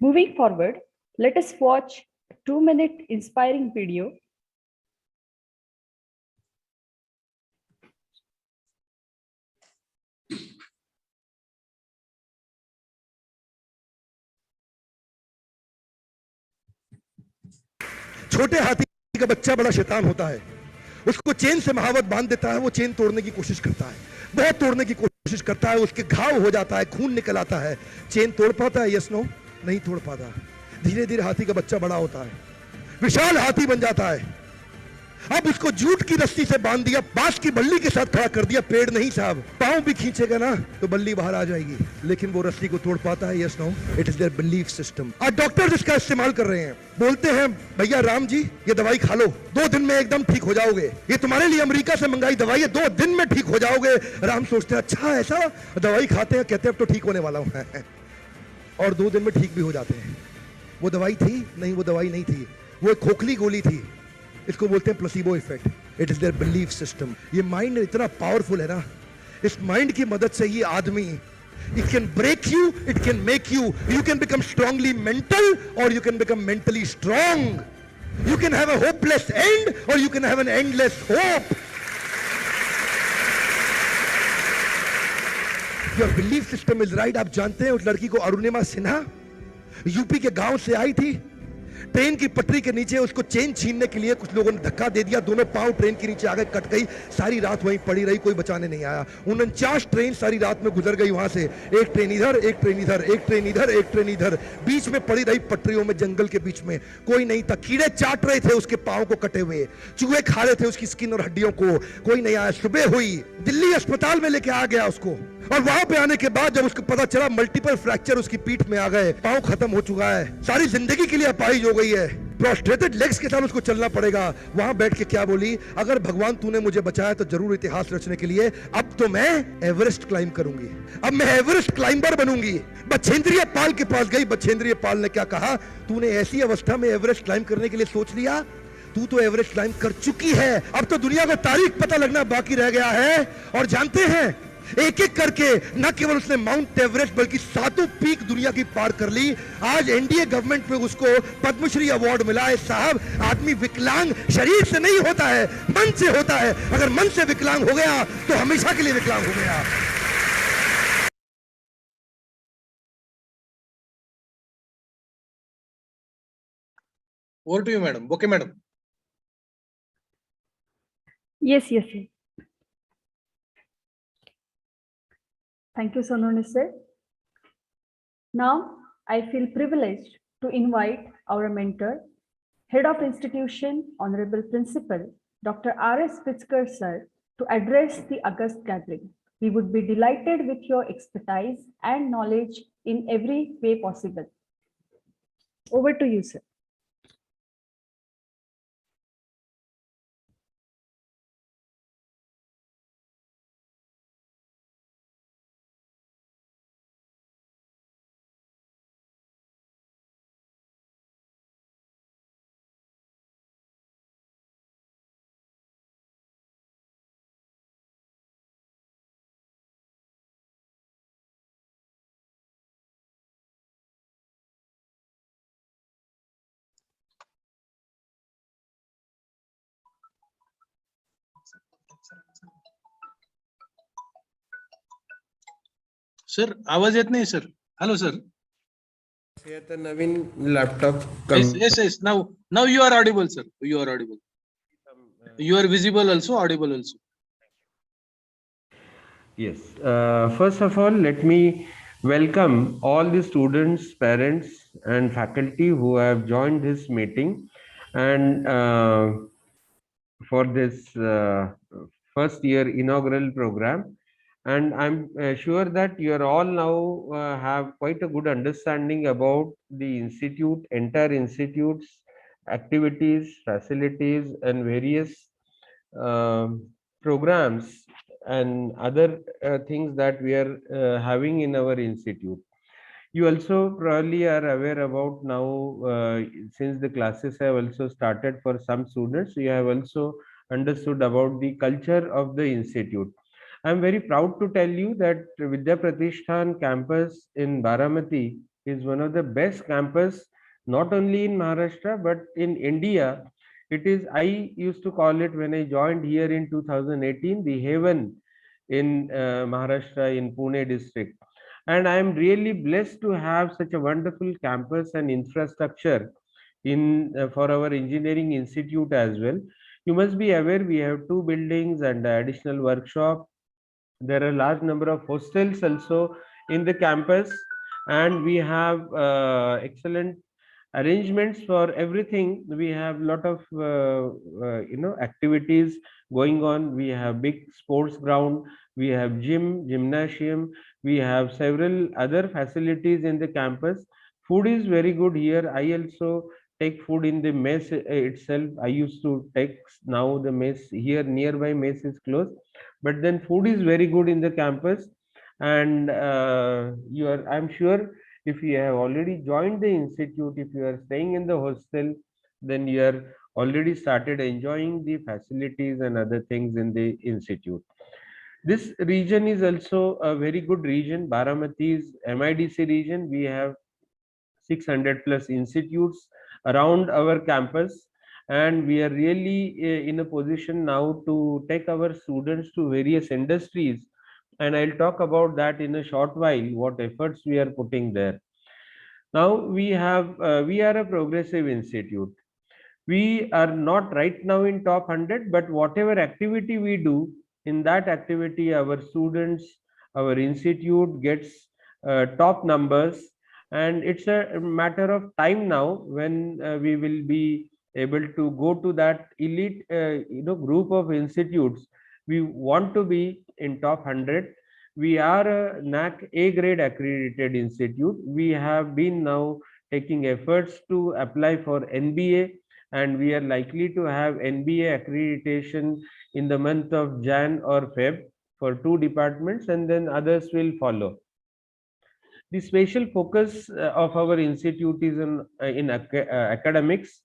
Moving forward, let us watch a 2-minute inspiring video. छोटे हाथी का बच्चा बड़ा शैतान होता है, उसको चेन से महावत बांध देता है, वो चेन तोड़ने की कोशिश करता है, बहुत तोड़ने की कोशिश करता है, उसके घाव हो जाता है, खून निकल आता है। चेन तोड़ पाता है? Yes no? नहीं तोड़ पाता। धीरे धीरे हाथी का बच्चा बड़ा होता है, विशाल हाथी बन जाता है। अब उसको जूट की रस्सी से बांध दिया, बांस की बल्ली के साथ खड़ा कर दिया। पेड़ नहीं साहब, पांव भी खींचेगा ना तो बल्ली बाहर आ जाएगी, लेकिन वो रस्सी को तोड़ पाता है? Yes no? It is their belief system. आज डॉक्टर्स इसका इस्तेमाल कर रहे हैं, बोलते हैं भैया राम जी ये दवाई खा लो, 2 दिन में एकदम ठीक हो जाओगे, ये तुम्हारे लिए अमेरिका से मंगाई दवाई है, 2 दिन में ठीक हो जाओगे। राम सोचते हैं अच्छा ऐसा, दवाई खाते हैं, कहते हैं अब तो ठीक होने वाला हूं और 2 दिन में ठीक भी हो जाते हैं। वो दवाई थी? नहीं, वो दवाई नहीं थी, वो एक खोखली गोली थी। इसको बोलते हैं placebo effect. It is their belief system. ये माइंड इतना पावरफुल है ना, इस माइंड की मदद से ये आदमी, it can break you, it can make you, you can become strongly mental और you can become mentally strong. You can have a hopeless end और you can have an endless hope. Your belief system is right. आप जानते हैं उस लड़की को Arunima Sinha UP के गांव से आई थी, ट्रेन की पटरी के नीचे उसको चेन छीनने के लिए कुछ लोगों ने धक्का दे दिया, दोनों पांव ट्रेन के नीचे आ गए, कट गई, सारी रात वहीं पड़ी रही, कोई बचाने नहीं आया। 49 ट्रेन सारी रात में गुजर गई वहां से, एक ट्रेन इधर, एक ट्रेन इधर, एक ट्रेन इधर, एक ट्रेन इधर, बीच में पड़ी रही पटरियों में, जंगल के बीच में, कोई नहीं था। कीड़े चाट रहे थे उसके पांव को कटे हुए, चूहे खा रहे थे उसकी स्किन और हड्डियों को, कोई नहीं आया। सुबह हुई, दिल्ली अस्पताल में लेके आ गया उसको, और वहां पे आने के बाद जब उसको पता चला मल्टीपल फ्रैक्चर उसकी पीठ में आ गए, पांव खत्म हो चुका है, सारी जिंदगी के लिए अपाहिज हो गई है, प्रोस्ट्रेटेड लेग्स के साथ उसको चलना पड़ेगा। वहां बैठ के क्या बोली? अगर भगवान तूने मुझे बचाया तो जरूर इतिहास रचने के लिए अब तो मैं एवरेस्ट क्लाइंब करूंगी, अब मैं एवरेस्ट क्लाइंबर बनूंगी। बछेंद्रिय पाल के पास गई, बछेंद्रिय पाल ने क्या कहा? तूने ऐसी अवस्था में एवरेस्ट क्लाइंब करने के लिए सोच लिया, तू तो एवरेस्ट क्लाइंब कर चुकी है, अब तो दुनिया को तारीख पता लगना बाकी रह गया है। और जानते हैं एक एक करके न केवल उसने माउंट एवरेस्ट बल्कि 7 पीक दुनिया की पार कर ली। आज एनडीए गवर्नमेंट में उसको पद्मश्री अवार्ड मिला है। साहब, आदमी विकलांग शरीर से नहीं होता है, मन से होता है। अगर मन से विकलांग हो गया तो हमेशा के लिए विकलांग हो गया। Over to you, madam. Okay, madam. Yes. Thank you, Sononi sir. Now, I feel privileged to invite our mentor, Head of Institution, Honorable Principal, Dr. R.S. Pritzker sir, to address the August gathering. We would be delighted with your expertise and knowledge in every way possible. Over to you, sir. Sir, आवाज येत नाही sir. Hello sir. Here the Navin laptop. Yes. Now you are audible, sir. You are audible. You are visible also, audible also. Yes. First of all, let me welcome all the students, parents, and faculty who have joined this meeting, and for this first year inaugural program. And I'm sure that you are all now have quite a good understanding about the institute, entire institute's activities, facilities, and various programs and other things that we are having in our institute. You also probably are aware about now, since the classes have also started for some students, you have also understood about the culture of the institute. I'm very proud to tell you that Vidya Pratishthan campus in Baramati is one of the best campus, not only in Maharashtra, but in India. It is, I used to call it when I joined here in 2018, the haven in Maharashtra in Pune district. And I am really blessed to have such a wonderful campus and infrastructure in for our engineering institute as well. You must be aware we have two buildings and additional workshop. There are a large number of hostels also in the campus, and we have excellent arrangements for everything. We have lot of activities going on. We have big sports ground, we have gymnasium, we have several other facilities in the campus. Food is very good here. I also take food in the mess itself. I used to take, now the mess here nearby mess is closed, but then food is very good in the campus. And you are, I'm sure, if you have already joined the institute, if you are staying in the hostel, then you are already started enjoying the facilities and other things in the institute. This region is also a very good region. Baramati's MIDC region, we have 600 plus institutes around our campus, and we are really in a position now to take our students to various industries, and I'll talk about that in a short while, what efforts we are putting there. Now we are a progressive institute. We are not right now in top 100, but whatever activity we do, in that activity our students, our institute gets top numbers. And it's a matter of time now when we will be able to go to that elite group of institutes. We want to be in top 100. We are a NAC A grade accredited institute. We have been now taking efforts to apply for NBA, and we are likely to have NBA accreditation in the month of Jan or Feb for two departments, and then others will follow. The special focus of our institute is in academics,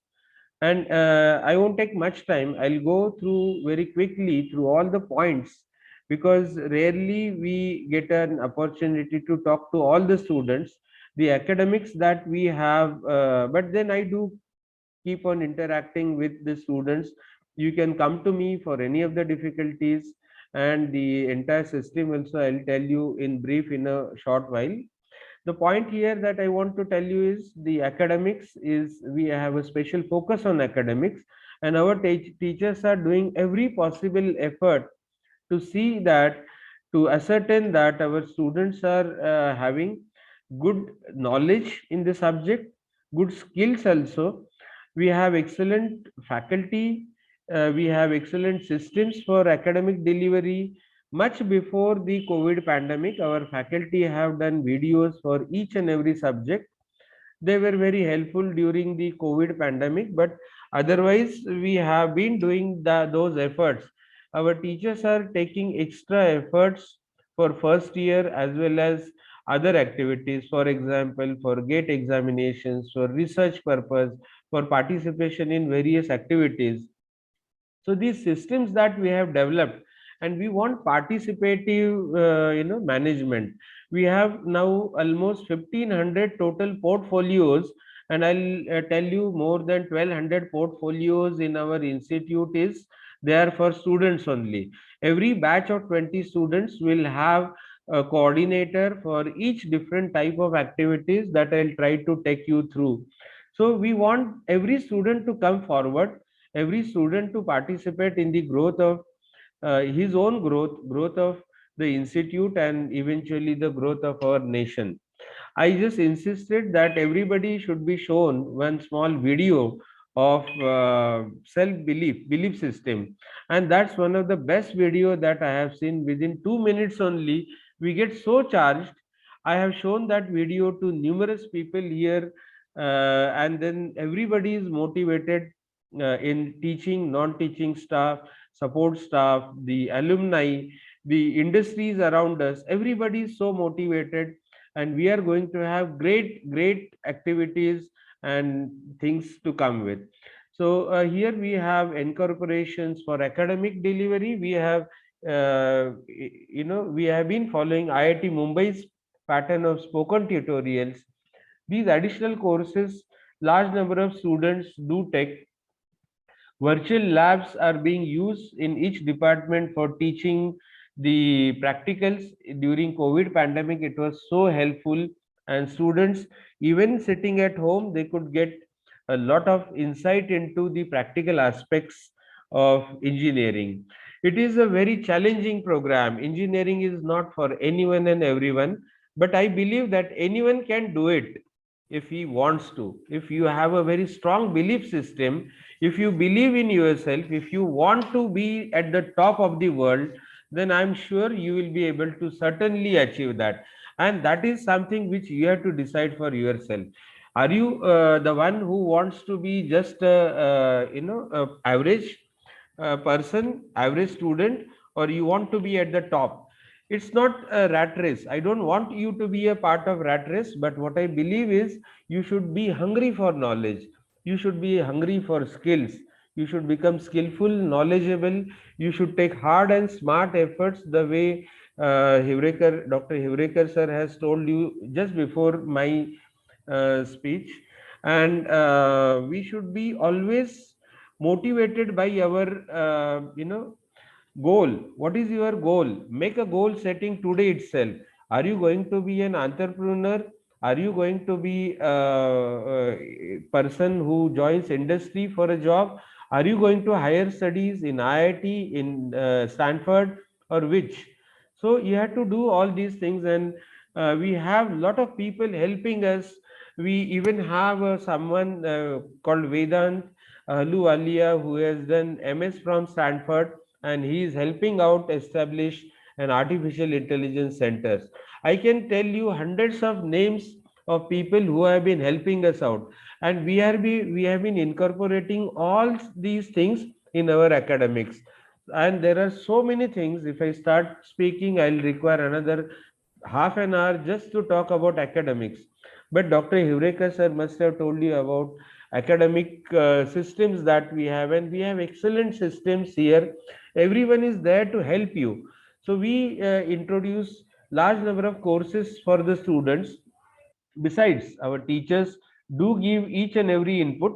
and I won't take much time. I'll go through very quickly through all the points, because rarely we get an opportunity to talk to all the students. The academics that we have, but then I do keep on interacting with the students. You can come to me for any of the difficulties, and the entire system also I'll tell you in brief in a short while. The point here that I want to tell you is the academics is, we have a special focus on academics, and our teachers are doing every possible effort to see that, to ascertain that our students are having good knowledge in the subject, good skills also. We have excellent faculty, we have excellent systems for academic delivery. Much before the COVID pandemic, our faculty have done videos for each and every subject. They were very helpful during the COVID pandemic, but otherwise we have been doing those efforts. Our teachers are taking extra efforts for first year as well as other activities, for example, for gate examinations, for research purpose, for participation in various activities. So these systems that we have developed, and we want participative management. We have now almost 1500 total portfolios, and I'll tell you, more than 1200 portfolios in our institute is there for students only. Every batch of 20 students will have a coordinator for each different type of activities that I'll try to take you through. So we want every student to come forward, every student to participate in the growth of his own growth of the institute, and eventually the growth of our nation. I just insisted that everybody should be shown one small video of belief system, and that's one of the best video that I have seen. Within 2 minutes only we get so charged. I have shown that video to numerous people here, and then everybody is motivated in teaching, non-teaching staff, support staff, the alumni, the industries around us. Everybody is so motivated, and we are going to have great activities and things to come with. So here we have incorporations for academic delivery. We have we have been following IIT Mumbai's pattern of spoken tutorials. These additional courses, large number of students do take. Virtual labs are being used in each department for teaching the practicals. During COVID pandemic, it was so helpful, and students, even sitting at home, they could get a lot of insight into the practical aspects of engineering. It is a very challenging program. Engineering is not for anyone and everyone, but I believe that anyone can do it if he wants to. If you have a very strong belief system, if you believe in yourself, if you want to be at the top of the world, then I'm sure you will be able to certainly achieve that. And that is something which you have to decide for yourself. Are you the one who wants to be just a average person, average student, or you want to be at the top? It's not a rat race. I don't want you to be a part of rat race, but what I believe is you should be hungry for knowledge. You should be hungry for skills. You should become skillful, knowledgeable. You should take hard and smart efforts the way Dr. Hivrekar sir has told you just before my speech. And we should be always motivated by our goal. What is your goal? Make a goal setting today itself. Are you going to be an entrepreneur? Are you going to be a person who joins industry for a job? Are you going to higher studies in IIT, in Stanford, or which? So you have to do all these things, and we have a lot of people helping us. We even have someone called Vedant Ahluwalia, who has done MS from Stanford, and he is helping out establish an artificial intelligence centers. I can tell you hundreds of names of people who have been helping us out, and we have been incorporating all these things in our academics. And there are so many things. If I start speaking, I'll require another half an hour just to talk about academics. But Dr. Hivrekar sir must have told you about academic systems that we have, and we have excellent systems here. Everyone is there to help you. So we introduce large number of courses for the students. Besides, our teachers do give each and every input,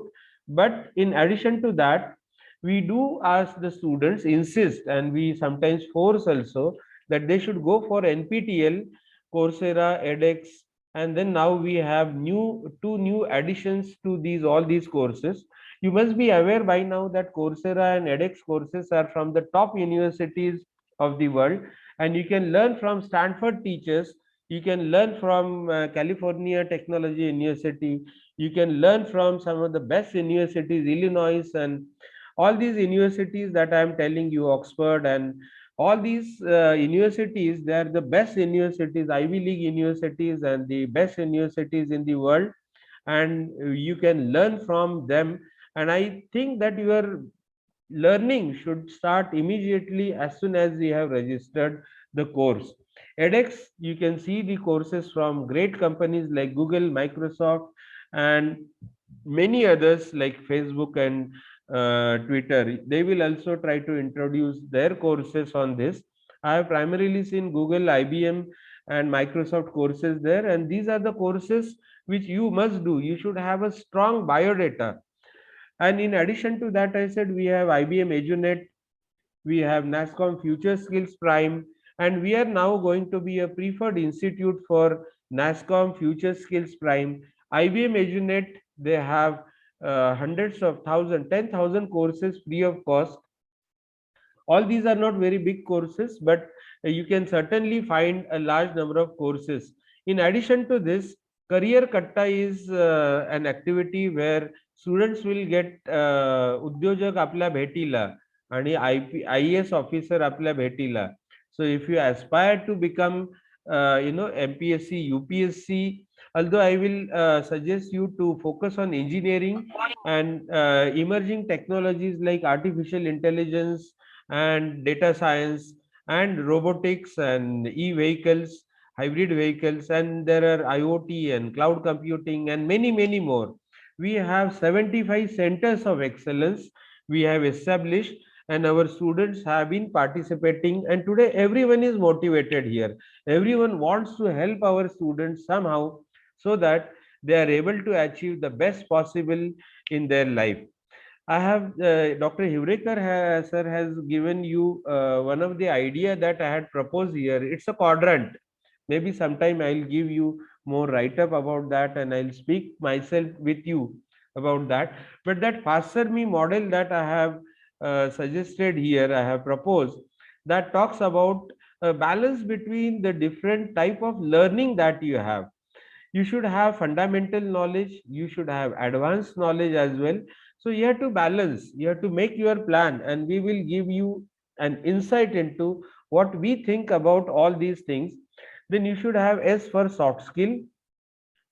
but in addition to that, we do ask the students, insist, and we sometimes force also, that they should go for NPTEL, Coursera, edX, and then now we have two new additions to these all these courses. You must be aware by now that Coursera and edX courses are from the top universities of the world, and you can learn from Stanford teachers. You can learn from California Technology University. You can learn from some of the best universities, Illinois, and all these universities that I am telling you, Oxford, and all these universities, they are the best universities, Ivy League universities, and the best universities in the world, and you can learn from them. And I think that your learning should start immediately as soon as you have registered the course. edX, you can see the courses from great companies like Google, Microsoft, and many others like Facebook and Twitter. They will also try to introduce their courses on this. I have primarily seen Google, IBM, and Microsoft courses there, and these are the courses which you must do. You should have a strong biodata. And in addition to that, I said we have IBM EduNet, we have NASSCOM Future Skills Prime, and we are now going to be a preferred institute for NASSCOM Future Skills Prime. IBM EduNet, they have hundreds of thousands, 10,000 courses free of cost. All these are not very big courses, but you can certainly find a large number of courses. In addition to this, Career Katta is an activity where students will get उद्योजक आपल्या भेटीला आणि IAS officer आपल्या भेटीला. So if you aspire to become MPSC, UPSC, although I will suggest you to focus on engineering and emerging technologies like artificial intelligence and data science and robotics and e-vehicles, hybrid vehicles, and there are IoT and cloud computing and many more. We have 75 centers of excellence we have established, and our students have been participating, and today everyone is motivated here. Everyone wants to help our students somehow, so that they are able to achieve the best possible in their life. I have Dr. Hivrekar sir has given you one of the idea that I had proposed here. It's a quadrant. Maybe sometime I'll give you more write up about that, and I'll speak myself with you about that. But that faster me model that I have suggested here, I have proposed, that talks about a balance between the different type of learning that you have. You should have fundamental knowledge, you should have advanced knowledge as well. So you have to balance, you have to make your plan, and we will give you an insight into what we think about all these things. Then you should have S for soft skill.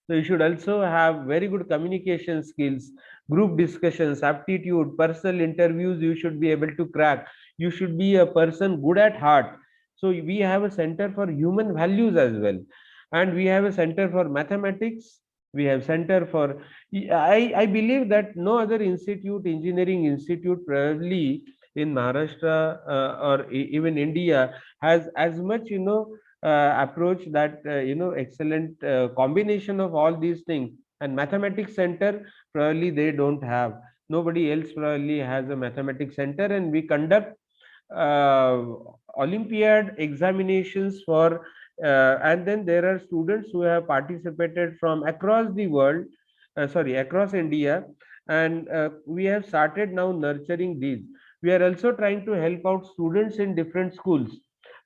So you should also have very good communication skills, group discussions, aptitude, personal interviews you should be able to crack. You should be a person good at heart. So we have a center for human values as well. And we have a center for mathematics. We have center for, I believe that no other institute, engineering institute probably in Maharashtra or even India has as much, approach that excellent combination of all these things. And mathematics center probably they don't have, nobody else probably has a mathematics center. And we conduct uh, olympiad examinations for and then there are students who have participated from across the world, across India. And we have started now nurturing these. We are also trying to help out students in different schools,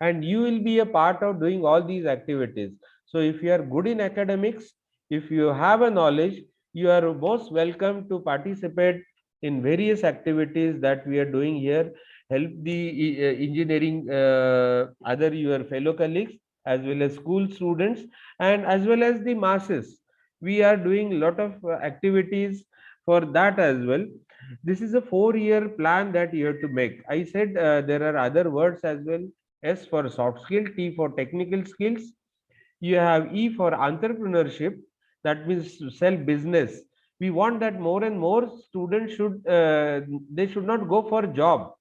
and you will be a part of doing all these activities. So if you are good in academics, if you have a knowledge, you are most welcome to participate in various activities that we are doing here. Help the engineering other your fellow colleagues, as well as school students, and as well as the masses. We are doing a lot of activities for that as well. This is a 4-year plan that you have to make. I said there are other words as well. S for soft skill, T for technical skills. You have E for entrepreneurship, that means self business. We want that more and more students should they should not go for job,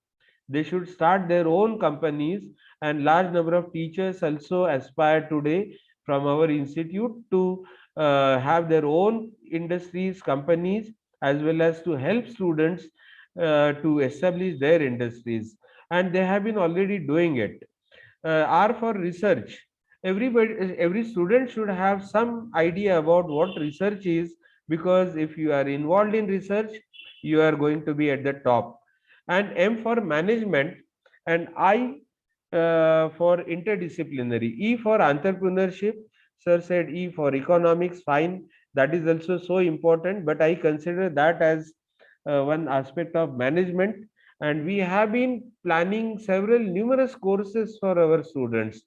they should start their own companies. And large number of teachers also aspire today from our institute to have their own industries, companies, as well as to help students to establish their industries. And they have been already doing it. R for research. Every student should have some idea about what research is, because if you are involved in research, you are going to be at the top. And M for management, and I for interdisciplinary. E for entrepreneurship. Sir said E for economics. Fine, that is also so important, but I consider that as one aspect of management. And we have been planning several numerous courses for our students,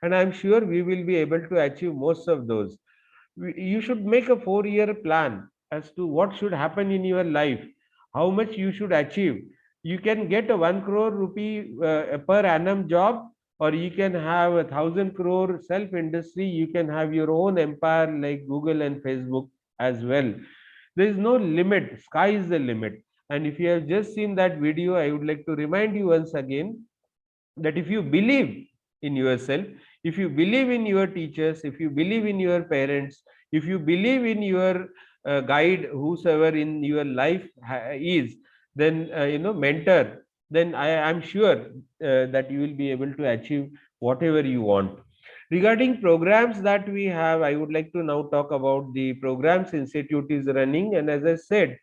and I'm sure we will be able to achieve most of those. You should make a 4-year plan as to what should happen in your life, how much you should achieve. You can get a 1 crore rupee per annum job, or you can have 1,000 crore self industry. You can have your own empire like Google and Facebook as well. There is no limit, sky is the limit. And if you have just seen that video, I would like to remind you once again that if you believe in yourself, if you believe in your teachers, if you believe in your parents, if you believe in your guide, whosoever in your life is, then mentor, then I am sure that you will be able to achieve whatever you want. Regarding programs that we have, I would like to now talk about the programs institute is running. And as I said,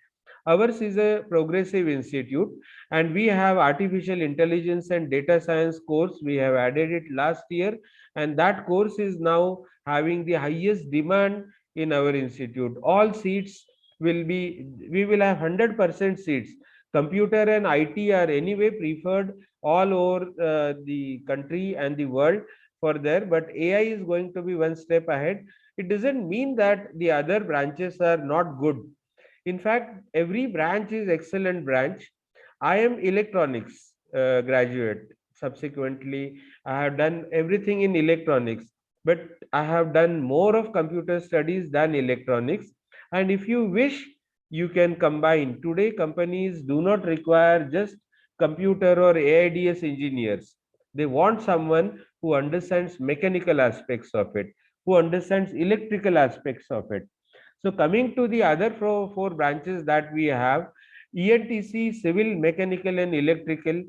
ours is a progressive institute, and we have artificial intelligence and data science course. We have added it last year, and that course is now having the highest demand in our institute. All seats will be, we will have 100% seats. Computer and IT are anyway preferred all over the country and the world for there, but AI is going to be one step ahead. It doesn't mean that the other branches are not good. In fact, every branch is excellent branch. I am electronics graduate. Subsequently, I have done everything in electronics, but I have done more of computer studies than electronics. And if you wish, you can combine. Today, companies do not require just computer or AIDS engineers. They want someone who understands mechanical aspects of it, who understands electrical aspects of it. So coming to the other four branches that we have, ENTC, civil, mechanical, and electrical.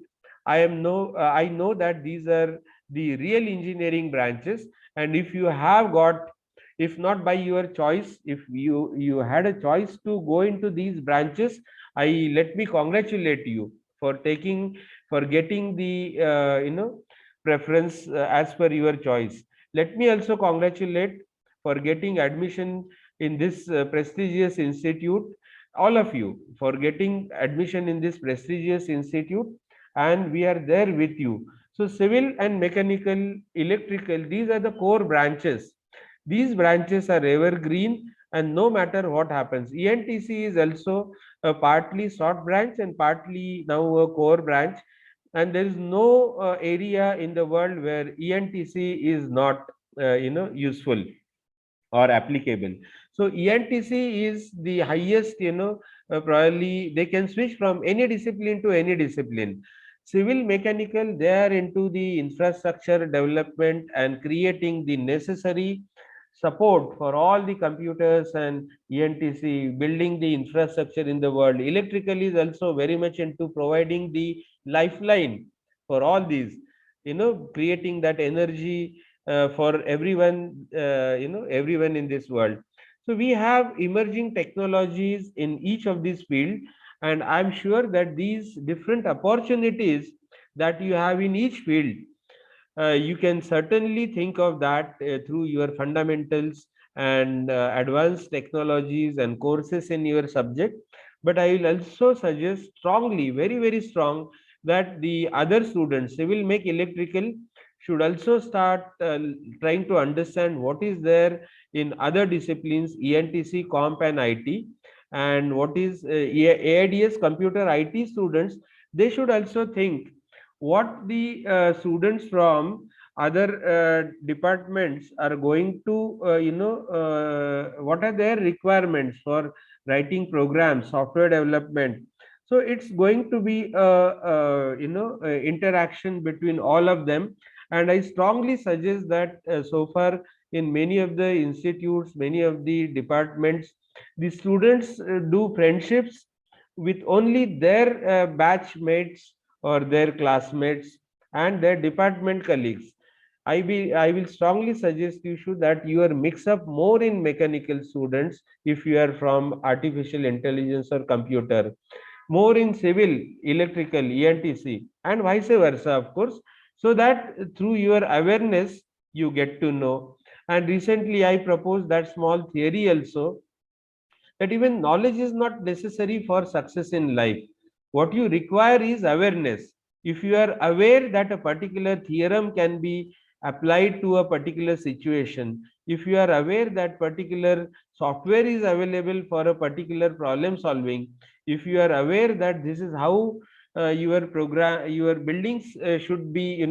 I know that these are the real engineering branches, and if you have got, if not by your choice, if you had a choice to go into these branches, let me congratulate you for getting the preference as per your choice. Let me also congratulate for getting admission in this prestigious institute, all of you for getting admission in this prestigious institute, and we are there with you. So civil and mechanical, electrical, these are the core branches. These branches are evergreen, and no matter what happens, ENTC is also a partly short branch and partly now a core branch, and there is no area in the world where ENTC is not useful or applicable. So ENTC is the highest, probably they can switch from any discipline to any discipline. Civil, mechanical, they are into the infrastructure development and creating the necessary support for all the computers, and ENTC building the infrastructure in the world. Electrical is also very much into providing the lifeline for all these, creating that energy for everyone, everyone in this world. So we have emerging technologies in each of these fields, and I'm sure that these different opportunities that you have in each field, you can certainly think of that through your fundamentals and advanced technologies and courses in your subject. But I will also suggest strongly, very, very strong, that the other students, civil, mech, electrical, should also start trying to understand what is there in other disciplines, ENTC, comp, and IT, and what is AIDS, computer IT students. They should also think what the students from other departments are going to what are their requirements for writing programs, software development. So it's going to be interaction between all of them, and I strongly suggest that so far in many of the institutes, many of the departments, the students do friendships with only their batch mates or their classmates and their department colleagues. I will strongly suggest you should that you are mix up more in mechanical students if you are from artificial intelligence or computer, more in civil, electrical, ENTC, and vice versa, of course, so that through your awareness you get to know. And recently I proposed that small theory also, that even knowledge is not necessary for success in life. What you require is awareness. If you are aware that a particular theorem can be applied to a particular situation, if you are aware that particular software is available for a particular problem solving, if you are aware that this is how your buildings should be,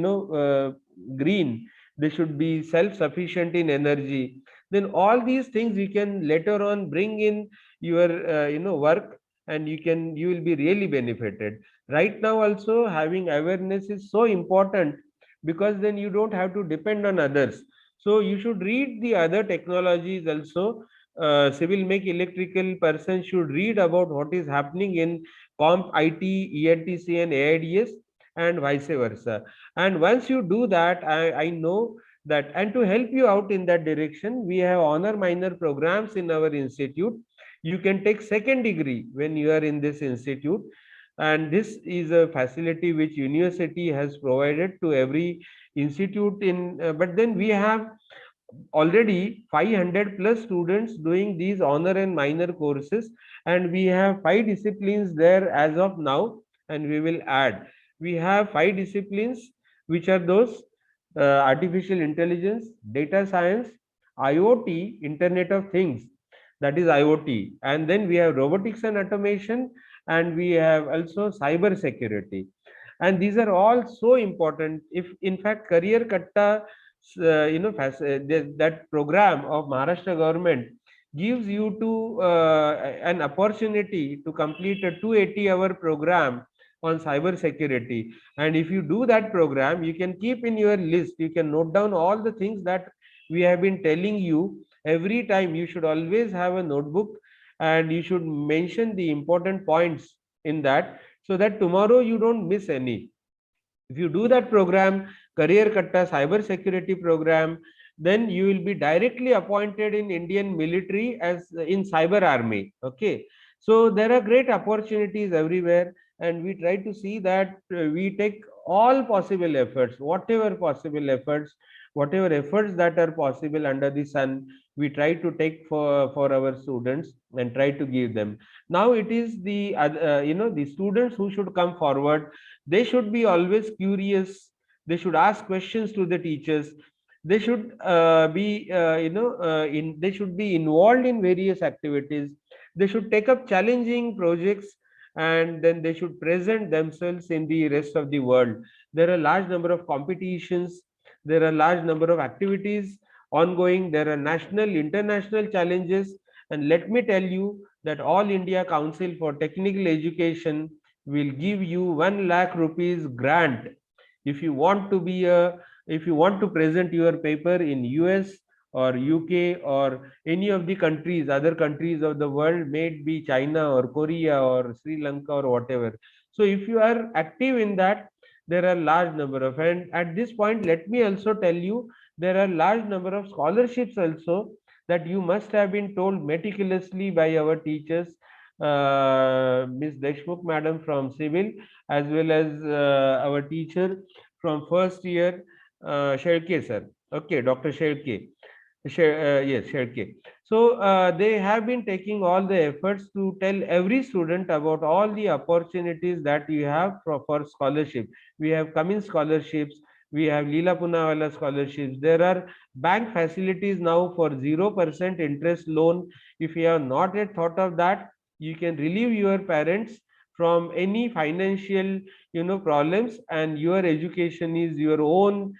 green, they should be self-sufficient in energy, then all these things you can later on bring in your work, and you will be really benefited. Right now also having awareness is so important, because then you don't have to depend on others. So you should read the other technologies also. Civil, mech, electrical person should read about what is happening in comp, IT, ENTC, and AIDS, and vice versa. And once you do that, I know that, and to help you out in that direction, we have honor minor programs in our institute. You can take second degree when you are in this institute, and this is a facility which university has provided to every institute in but then we have already 500 plus students doing these honor and minor courses, and we have 5 disciplines there as of now, and we will add. We have 5 disciplines, which are those artificial intelligence, data science, IoT, Internet of Things, that is IoT, and then we have robotics and automation, and we have also cyber security. And these are all so important. If in fact career katta, that program of Maharashtra government gives you to an opportunity to complete a 280-hour program on cyber security, and if you do that program, you can keep in your list, you can note down all the things that we have been telling you, Every time you should always have a notebook, and you should mention the important points in that, so that tomorrow you don't miss any. If you do that program, Career Katta Cyber Security Program, then you will be directly appointed in Indian military as in Cyber Army. Okay, so there are great opportunities everywhere, and we try to see that we take all possible efforts, whatever efforts that are possible under the sun, we try to take for our students and try to give them. Now it is the the students who should come forward. They should be always curious. They should ask questions to the teachers. They should be they should be involved in various activities. They should take up challenging projects, and then they should present themselves in the rest of the world. There are large number of competitions, there are large number of activities ongoing, there are national, international challenges. And let me tell you that All India Council for Technical Education will give you 1 lakh rupees grant if you want to be a if you want to present your paper in US or UK or any of the countries, other countries of the world, may it be China or Korea or Sri Lanka or whatever. So if you are active in that, there are large number of, and at this point let me also tell you, there are large number of scholarships also that you must have been told meticulously by our teachers, Ms. Deshmukh madam from civil, as well as our teacher from first year, Sherke sir. Okay, Dr. Sherke. Yes, Sherke. So they have been taking all the efforts to tell every student about all the opportunities that you have for scholarship. We have Cummins scholarships, we have Leela Poonawalla scholarships. There are bank facilities now for 0% interest loan. If you have not yet thought of that, you can relieve your parents from any financial problems, and your education is your own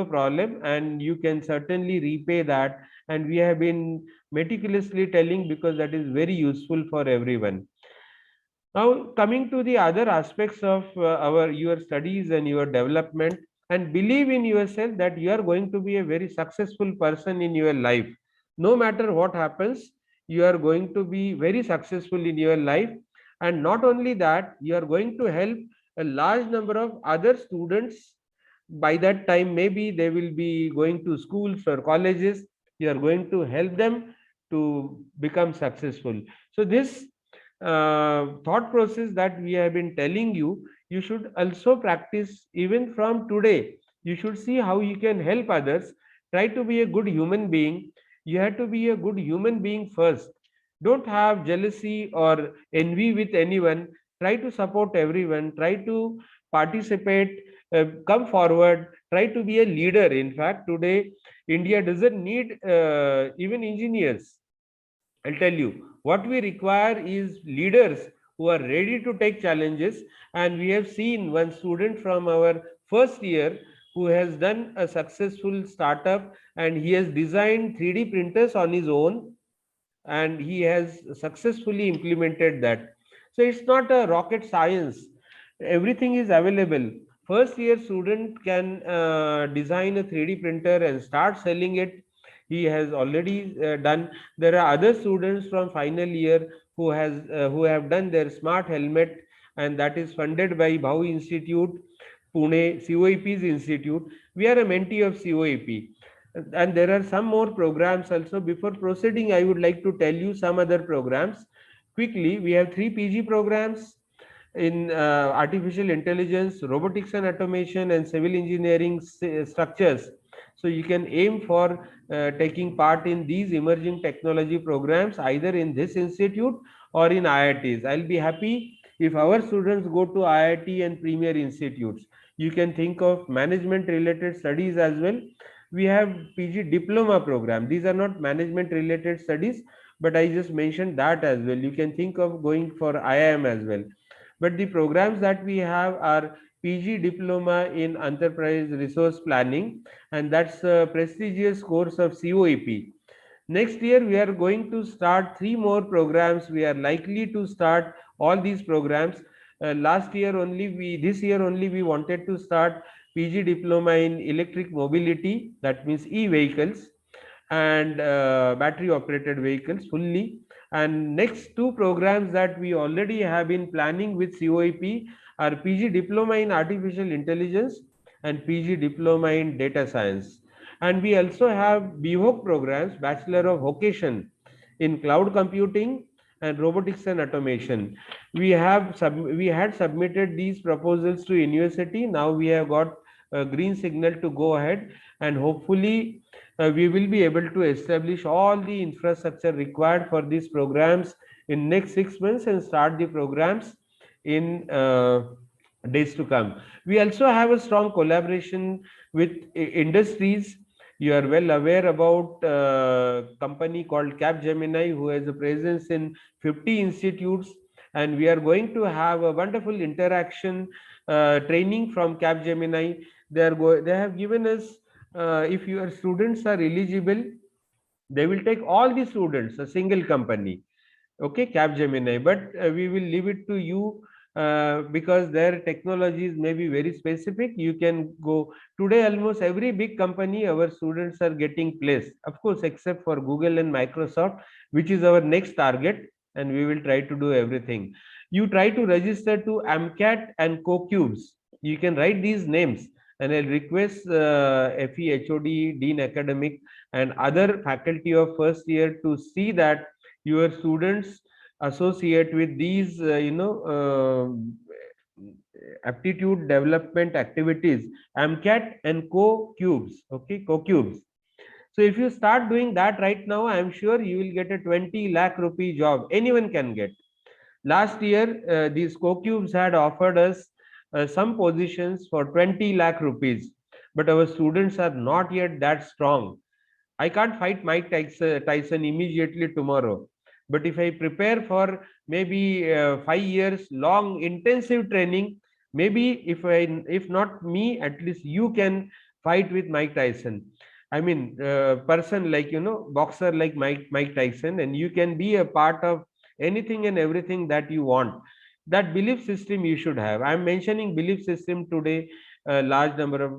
problem, and you can certainly repay that. And we have been meticulously telling, because that is very useful for everyone. Now coming to the other aspects of your studies and your development, and believe in yourself that you are going to be a very successful person in your life. No matter what happens, you are going to be very successful in your life. And not only that, you are going to help a large number of other students. By that time, maybe they will be going to schools or colleges. You are going to help them to become successful. So this thought process that we have been telling you, you should also practice even from today. You should see how you can help others. Try to be a good human being. You have to be a good human being first. Don't have jealousy or envy with anyone. Try to support everyone. Try to participate. Come forward. Try to be a leader. In fact, today India doesn't need even engineers. I'll tell you, what we require is leaders who are ready to take challenges. And we have seen one student from our first year who has done a successful startup, and he has designed 3D printers on his own, and he has successfully implemented that. So it's not a rocket science. Everything is available. First year student can design a 3D printer and start selling it. He has already done. There are other students from final year who have done their smart helmet, and that is funded by Bhau Institute, Pune, COEP's institute. We are a mentee of COEP. And there are some more programs also. Before proceeding, I would like to tell you some other programs. Quickly, we have 3 PG programs in artificial intelligence, robotics and automation, and civil engineering structures. So you can aim for taking part in these emerging technology programs either in this institute or in IITs. I'll be happy if our students go to IIT and premier institutes. You can think of management related studies as well. We have PG diploma program. These are not management related studies, but I just mentioned that as well. You can think of going for IIM as well. But the programs that we have are PG diploma in enterprise resource planning, and that's a prestigious course of COEP. Next year, we are going to start 3 more programs. We are likely to start all these programs. This year only, we wanted to start PG diploma in electric mobility, that means e-vehicles. and battery operated vehicles fully. And next two programs that we already have been planning with COEP are PG Diploma in Artificial Intelligence and PG Diploma in Data Science. And we also have BVOC programs, Bachelor of Vocation in Cloud Computing and Robotics and Automation. We had submitted these proposals to university. Now we have got a green signal to go ahead, and hopefully we will be able to establish all the infrastructure required for these programs in next 6 months and start the programs in days to come. We also have a strong collaboration with industries. You are well aware about a company called Capgemini, who has a presence in 50 institutes, and we are going to have a wonderful interaction training from Capgemini. They have given us, if your students are eligible, they will take all the students, a single company. Okay, Capgemini, but we will leave it to you because their technologies may be very specific. You can go today, almost every big company, our students are getting placed, of course, except for Google and Microsoft, which is our next target, and we will try to do everything. You try to register to AMCAT and CoCubes. You can write these names, and I'll request FE, HOD, Dean Academic, and other faculty of first year to see that your students associate with these aptitude development activities, AMCAT and CoCubes. Okay, CoCubes. So if you start doing that right now, I am sure you will get a 20 lakh rupee job. Anyone can get. Last year these CoCubes had offered us some positions for 20 lakh rupees, but our students are not yet that strong. I can't fight Mike Tyson immediately tomorrow. But if I prepare for maybe 5 years long intensive training, maybe if not me, at least you can fight with Mike Tyson. I mean, person like, boxer like Mike Tyson, and you can be a part of anything and everything that you want. That belief system you should have. I'm mentioning belief system today a large number of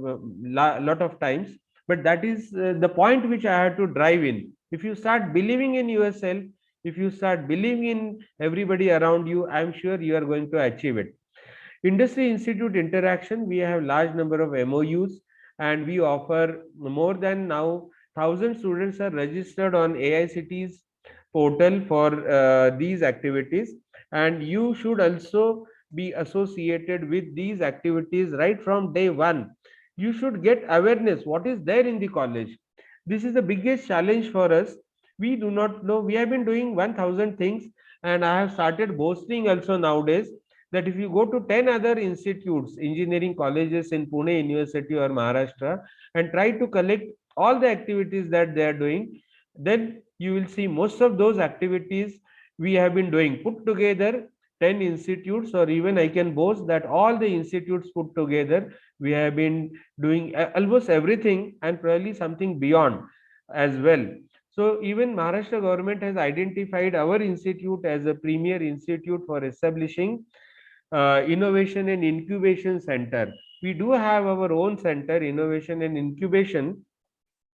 lot of times, but that is the point which I had to drive in. If you start believing in yourself, if you start believing in everybody around you, I'm sure you are going to achieve it. Industry institute interaction, we have large number of MOUs, and we offer more than now 1,000 students are registered on AICT's portal for these activities, and you should also be associated with these activities right from day one. You should get awareness what is there in the college. This is the biggest challenge for us. We do not know. We have been doing 1,000 things, and I have started boasting also nowadays that if you go to 10 other institutes, engineering colleges in Pune University or Maharashtra, and try to collect all the activities that they are doing, then you will see most of those activities we have been doing put together. 10 institutes, or even I can boast that all the institutes put together, we have been doing almost everything, and probably something beyond as well. So even Maharashtra government has identified our institute as a premier institute for establishing innovation and incubation center. We do have our own center, innovation and incubation,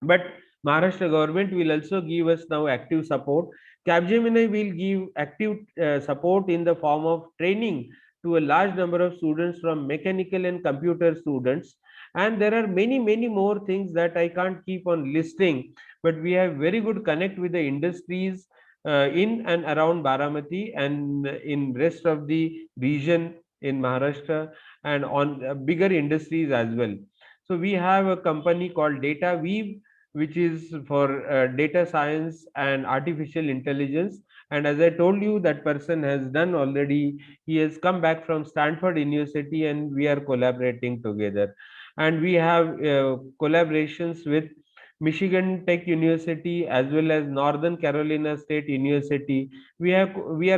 but Maharashtra government will also give us now active support. Capgemini will give active support in the form of training to a large number of students, from mechanical and computer students. And there are many more things that I can't keep on listing, but we have very good connect with the industries in and around Baramati and in rest of the region in Maharashtra, and on bigger industries as well. So we have a company called DataWeave, which is for data science and artificial intelligence. And as I told you, that person has done already. He has come back from Stanford University, and we are collaborating together. And we have collaborations with Michigan Tech University as well as Northern Carolina State University. We are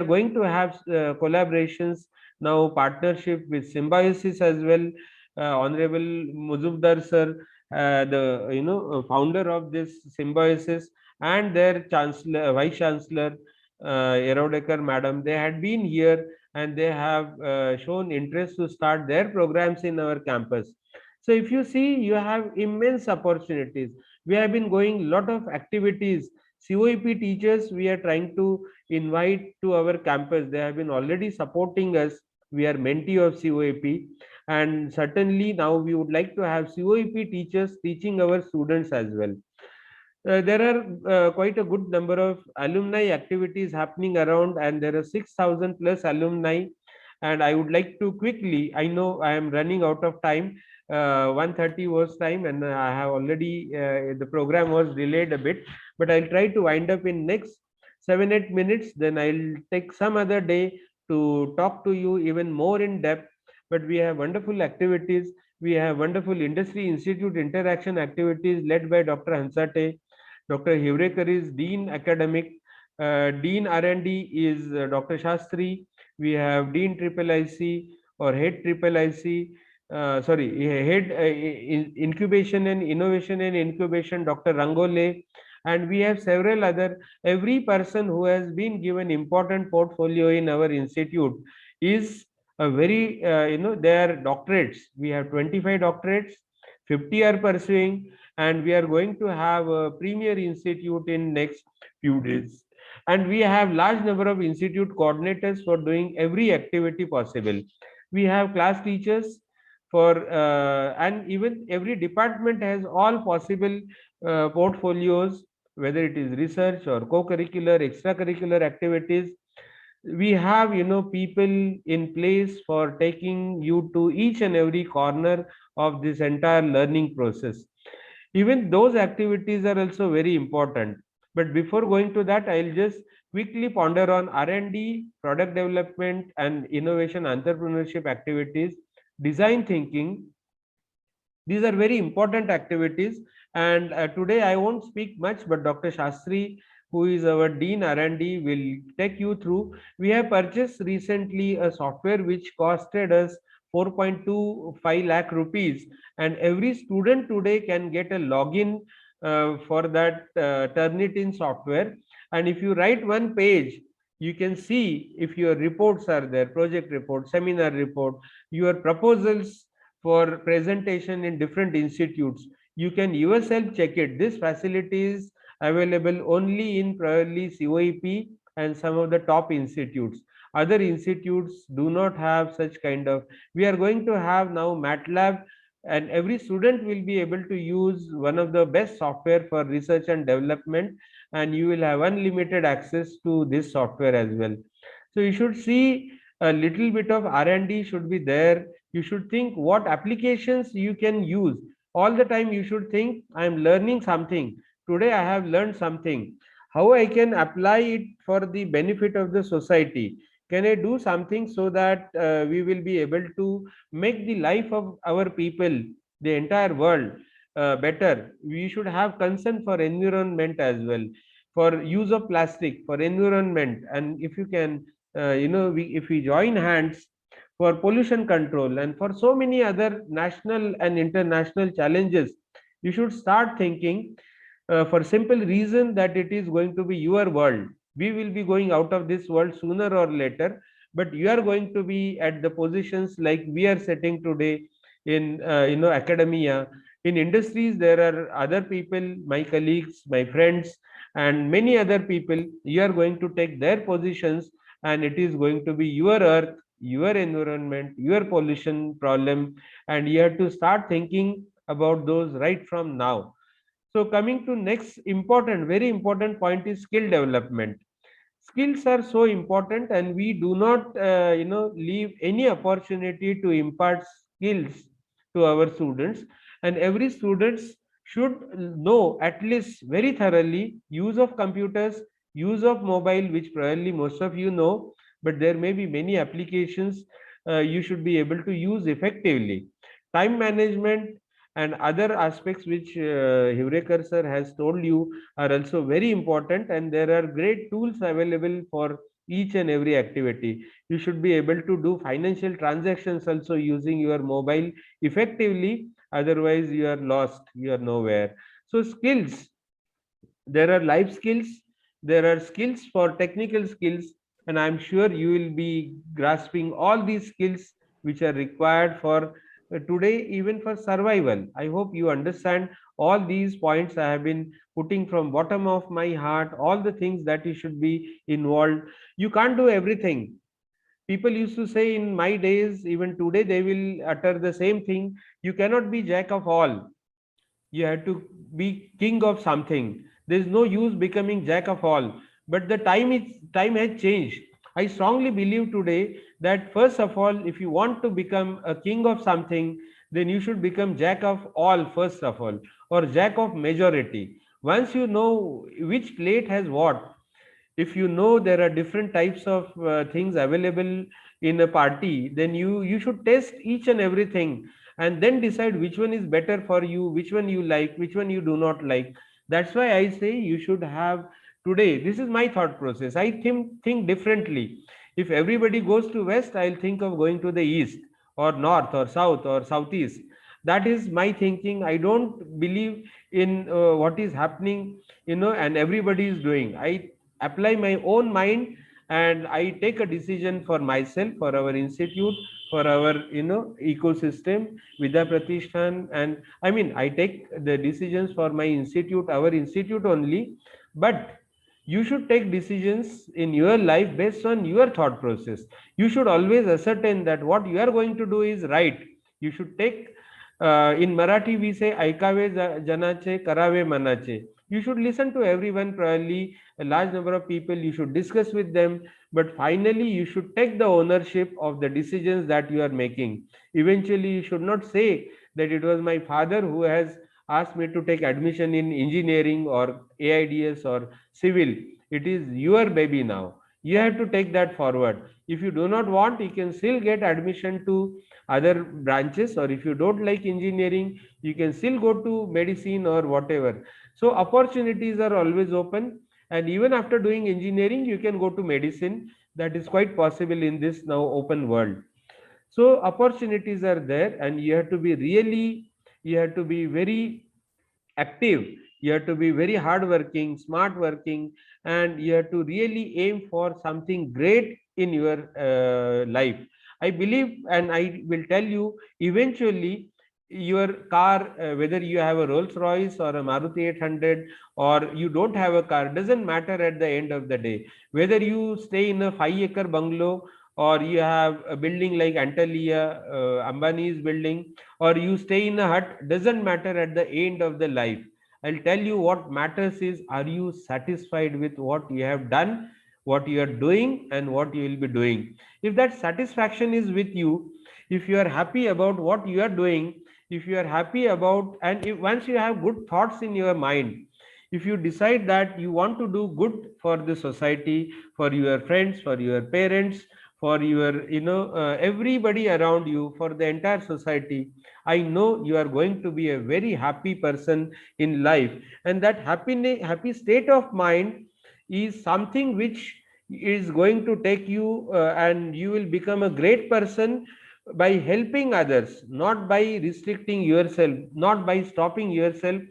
going to have collaborations now, partnership with Symbiosis as well. Honorable Muzumdar sir, the founder of this Symbiosis, and their chancellor, vice chancellor, Erodekar madam, they had been here, and they have shown interest to start their programs in our campus. So if you see, you have immense opportunities. We have been going lot of activities. COEP teachers we are trying to invite to our campus. They have been already supporting us. We are mentee of COEP, and certainly now we would like to have COEP teachers teaching our students as well. There are quite a good number of alumni activities happening around, and there are 6,000 plus alumni. And I would like to quickly, I know I am running out of time. 1:30 was time, and I have already the program was delayed a bit, but I'll try to wind up in next 7-8 minutes. Then I'll take some other day to talk to you even more in depth. But we have wonderful activities. We have wonderful industry institute interaction activities led by Dr. Hansate. Dr. Hivrekar is Dean Academic. Dean R&D is Dr. Shastri. We have Dean Triple IC or Head Triple IC. Head Incubation and Innovation and Incubation, Dr. Rangole. And we have several other, every person who has been given important portfolio in our institute is a very, they are doctorates. We have 25 doctorates, 50 are pursuing, and we are going to have a premier institute in next few days. And we have large number of institute coordinators for doing every activity possible. We have class teachers for and even every department has all possible portfolios, whether it is research or co-curricular, extracurricular activities. We have people in place for taking you to each and every corner of this entire learning process. Even those activities are also very important. But before going to that, I'll just quickly ponder on R&D, product development and innovation entrepreneurship activities, design thinking. These are very important activities. And today I won't speak much, but Dr. Shastri, who is our Dean R&D, will take you through. We have purchased recently a software which costed us 4.25 lakh rupees, and every student today can get a login for that Turnitin software. And if you write one page, you can see if your reports are there, project report, seminar report, your proposals for presentation in different institutes. You can yourself check it. This facility is available only in probably COEP and some of the top institutes. Other institutes do not have such kind of. We are going to have now MATLAB, and every student will be able to use one of the best software for research and development, and you will have unlimited access to this software as well. So you should see a little bit of R&D should be there. You should think what applications you can use. All the time you should think, I am learning something. Today I have learned something. How I can apply it for the benefit of the society? Can I do something so that we will be able to make the life of our people, the entire world, better? We should have concern for environment as well, for use of plastic, for environment. And if you can, if we join hands for pollution control and for so many other national and international challenges, you should start thinking for simple reason that it is going to be your world. We will be going out of this world sooner or later, but you are going to be at the positions like we are sitting today in academia. In industries, there are other people, my colleagues, my friends, and many other people. You are going to take their positions, and it is going to be your earth, your environment, your pollution problem, and you have to start thinking about those right from now. So coming to next important, very important point is skill development. Skills are so important, and we do not leave any opportunity to impart skills to our students. And every students should know at least very thoroughly use of computers, use of mobile, which probably most of you know, but there may be many applications you should be able to use effectively. Time management and other aspects which Hivrekar sir has told you are also very important, and there are great tools available for each and every activity. You should be able to do financial transactions also using your mobile effectively, otherwise you are lost, you are nowhere. So skills, there are life skills, there are skills for technical skills, and I'm sure you will be grasping all these skills which are required for today, even for survival. I hope you understand All these points I have been putting from bottom of my heart, all the things that you should be involved. You can't do everything. People used to say in my days, even today, they will utter the same thing. You cannot be jack of all. You have to be king of something. There is no use becoming jack of all. But the time has changed. I strongly believe today that first of all, if you want to become a king of something, then you should become jack of all first of all, or jack of majority. Once you know which plate has what, if you know there are different types of things available in a party, then you should test each and everything, and then decide which one is better for you, which one you like, which one you do not like. That's why I say you should have, today this is my thought process. I think differently. If everybody goes to west, I'll think of going to the east or north or south or southeast. That is my thinking. I don't believe in what is happening, and everybody is doing. I apply my own mind, and I take a decision for myself, for our institute, for our ecosystem, Vidya Pratishthan. And I mean, I take the decisions for my institute, our institute only. But you should take decisions in your life based on your thought process. You should always ascertain that what you are going to do is right. You should take, in Marathi we say aikawe janache karave manache. You should listen to everyone, probably a large number of people. You should discuss with them, but finally you should take the ownership of the decisions that you are making. Eventually you should not say that it was my father who has asked me to take admission in engineering or AIDS or civil. It is your baby now. You have to take that forward. If you do not want, you can still get admission to other branches, or if you don't like engineering, you can still go to medicine or whatever. So opportunities are always open, and even after doing engineering you can go to medicine. That is quite possible in this now open world. So opportunities are there, and you have to be really, you have to be very active. You have to be very hardworking, smart working, and you have to really aim for something great in your life. I believe, and I will tell you, eventually your car, whether you have a Rolls Royce or a Maruti 800, or you don't have a car, doesn't matter at the end of the day. Whether you stay in a 5-acre bungalow, or you have a building like Antalya, Ambani's building, or you stay in a hut, doesn't matter at the end of the life. I'll tell you what matters is, are you satisfied with what you have done, what you are doing, and what you will be doing? If that satisfaction is with you, if you are happy about what you are doing, if you are happy about, and if once you have good thoughts in your mind, if you decide that you want to do good for the society, for your friends, for your parents, for your everybody around you, for the entire society, I know you are going to be a very happy person in life. And that happy state of mind is something which is going to take you, and you will become a great person by helping others, not by restricting yourself, not by stopping yourself.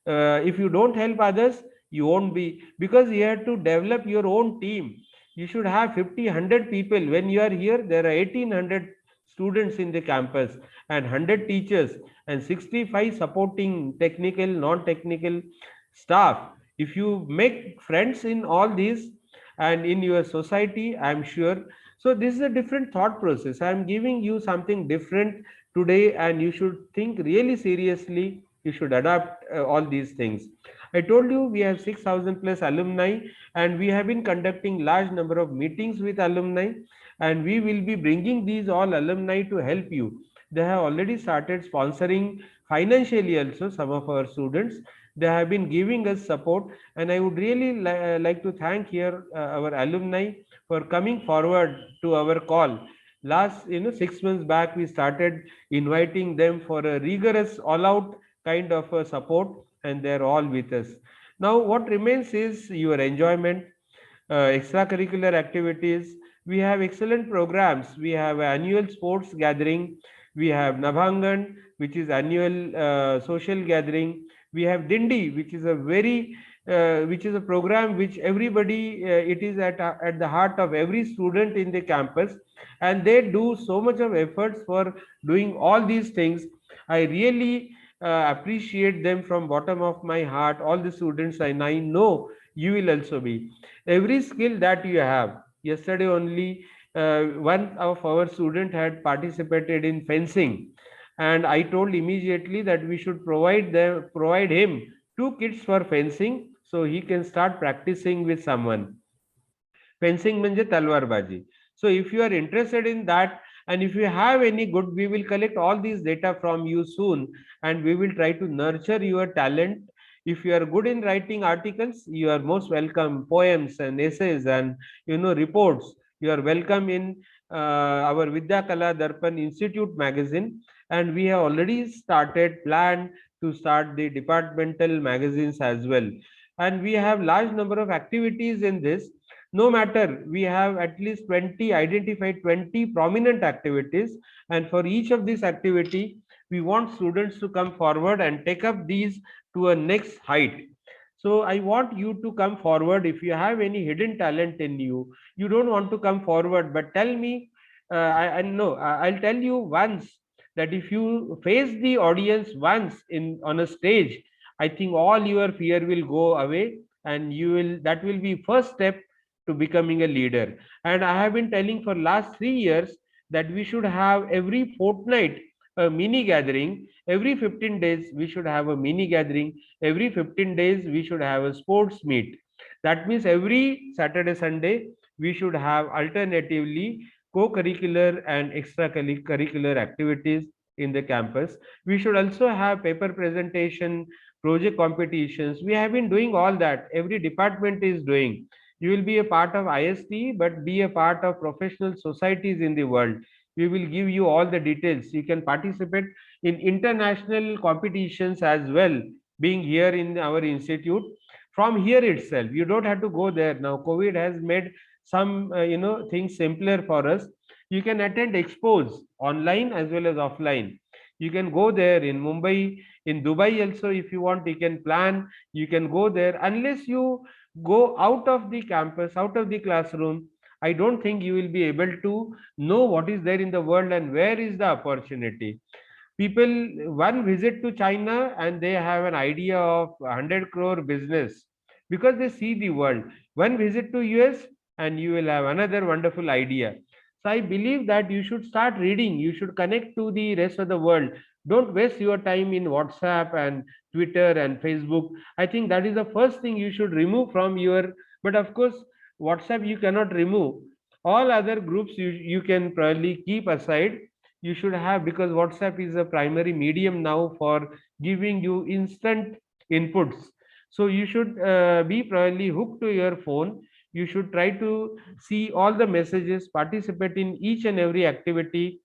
If you don't help others, you won't be, because you have to develop your own team. You should have 50, 100 people. When you are here, there are 1800 students in the campus, and 100 teachers, and 65 supporting technical, non-technical staff. If you make friends in all these and in your society, I am sure. So this is a different thought process. I am giving you something different today, and you should think really seriously. You should adapt all these things. I told you we have 6,000 plus alumni, and we have been conducting large number of meetings with alumni, and we will be bringing these all alumni to help you. They have already started sponsoring financially also some of our students. They have been giving us support, and I would really like to thank here our alumni for coming forward to our call. Last 6 months back, we started inviting them for a rigorous all-out kind of a support, and they're all with us. Now what remains is your enjoyment, extracurricular activities. We have excellent programs. We have annual sports gathering. We have Nabhangan, which is annual social gathering. We have Dindi, which is a very which is a program which everybody, it is at the heart of every student in the campus, and they do so much of efforts for doing all these things. I really appreciate them from bottom of my heart, all the students, and I know you will also be. Every skill that you have, yesterday only one of our student had participated in fencing, and I told immediately that we should provide him 2 kits for fencing so he can start practicing with someone. Fencing म्हणजे तलवारबाजी. So if you are interested in that, and if you have any good, we will collect all these data from you soon, and we will try to nurture your talent. If you are good in writing articles, you are most welcome. Poems and essays and reports, you are welcome in our Vidya Kala Darpan Institute magazine, and we have already started planned to start the departmental magazines as well, and we have large number of activities in this. No matter, we have at least 20 identified 20 prominent activities, and for each of these activity we want students to come forward and take up these to a next height. So I want you to come forward. If you have any hidden talent in you, you don't want to come forward, but tell me. I know I'll tell you once that if you face the audience once in on a stage, I think all your fear will go away, and you will, that will be first step to becoming a leader. And I have been telling for last 3 years that we should have every fortnight a mini gathering. Every 15 days we should have a mini gathering. Every 15 days we should have a sports meet. That means every Saturday, Sunday we should have alternatively co-curricular and extracurricular activities in the campus. We should also have paper presentation, project competitions. We have been doing all that. Every department is doing. You will be a part of IST, but be a part of professional societies in the world. We will give you all the details. You can participate in international competitions as well, being here in our institute. From here itself, you don't have to go there. Now COVID has made some things simpler for us. You can attend expos online as well as offline. You can go there in Mumbai, in Dubai also. If you want, you can plan, you can go there. Unless you go out of the campus, out of the classroom, I don't think you will be able to know what is there in the world and where is the opportunity. People, one visit to China and they have an idea of 100 crore business because they see the world. One visit to US and you will have another wonderful idea. So I believe that you should start reading, you should connect to the rest of the world. Don't waste your time in WhatsApp and Twitter and Facebook. I think that is the first thing you should remove from your, but of course, WhatsApp you cannot remove. All other groups you can probably keep aside. You should have, because WhatsApp is a primary medium now for giving you instant inputs. So you should be probably hooked to your phone. You should try to see all the messages, participate in each and every activity.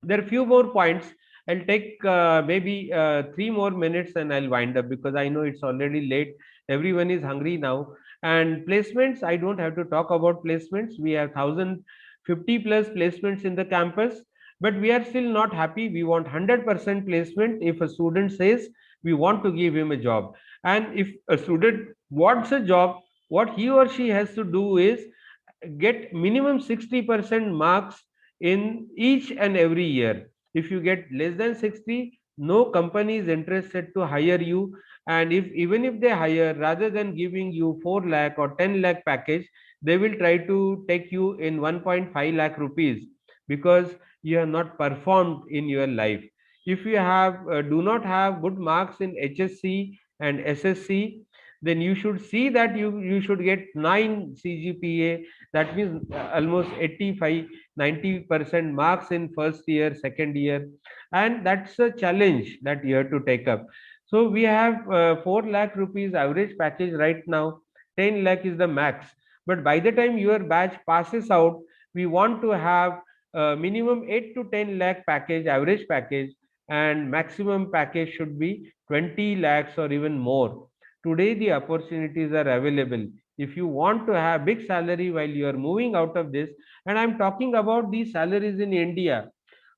There are few more points. I'll take maybe 3 more minutes and I'll wind up because I know it's already late. Everyone is hungry now. And placements, I don't have to talk about placements. We have 1,050 plus placements in the campus, but we are still not happy. We want 100% placement. If a student says we want to give him a job, and if a student wants a job, what he or she has to do is get minimum 60% marks in each and every year. If you get less than 60, no company is interested to hire you. And if even if they hire, rather than giving you 4 lakh or 10 lakh package, they will try to take you in 1.5 lakh rupees because you have not performed in your life. If you have do not have good marks in HSC and SSC, then you should see that you should get 9 CGPA. That means almost 85-90% marks in first year, second year, and that's a challenge that you have to take up. So we have 4 lakh rupees average package right now. 10 lakh is the max, but by the time your batch passes out, we want to have minimum 8 to 10 lakh package, average package, and maximum package should be 20 lakhs or even more. Today the opportunities are available. If you want to have big salary while you are moving out of this, and I'm talking about these salaries in India.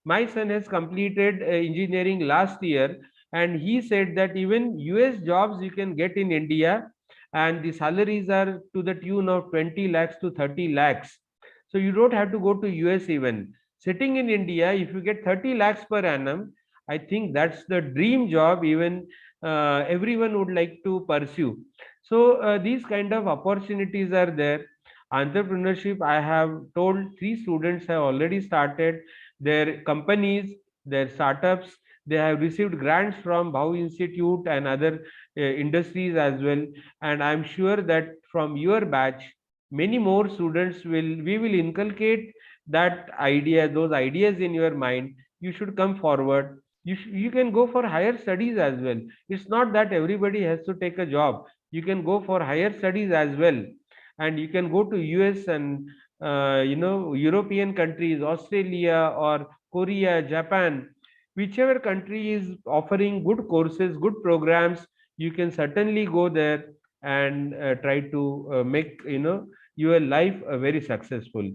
My son has completed engineering last year, and he said that even US jobs you can get in India, and the salaries are to the tune of 20 lakhs to 30 lakhs. So you don't have to go to US even. Sitting in India, if you get 30 lakhs per annum, I think that's the dream job even everyone would like to pursue. So these kind of opportunities are there. Entrepreneurship, I have told 3 students have already started their companies, their startups. They have received grants from Bhau Institute and other industries as well. And I'm sure that from your batch, many more students we will inculcate that idea, those ideas in your mind. You should come forward. You can go for higher studies as well. It's not that everybody has to take a job. You can go for higher studies as well, and you can go to US and European countries, Australia or Korea, Japan, whichever country is offering good courses, good programs. You can certainly go there and try to make your life very successful.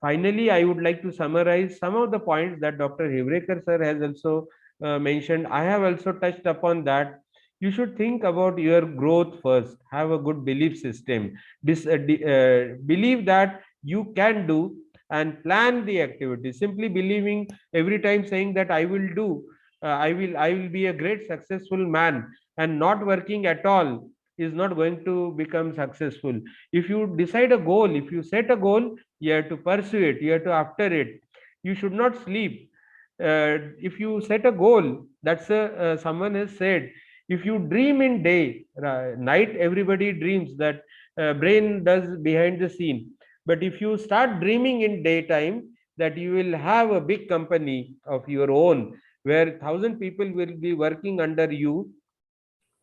Finally, I would like to summarize some of the points that Dr. Hivrekar sir has also mentioned. I have also touched upon that. You should think about your growth first. Have a good belief system. Believe that you can do and plan the activity. Simply believing every time saying that I will do, I will be a great successful man, and not working at all is not going to become successful. If you decide a goal, if you set a goal, you have to pursue it, you have to after it. You should not sleep. If you set a goal, that's someone has said, if you dream in day, night everybody dreams, that brain does behind the scene. But if you start dreaming in daytime, that you will have a big company of your own, where 1,000 people will be working under you,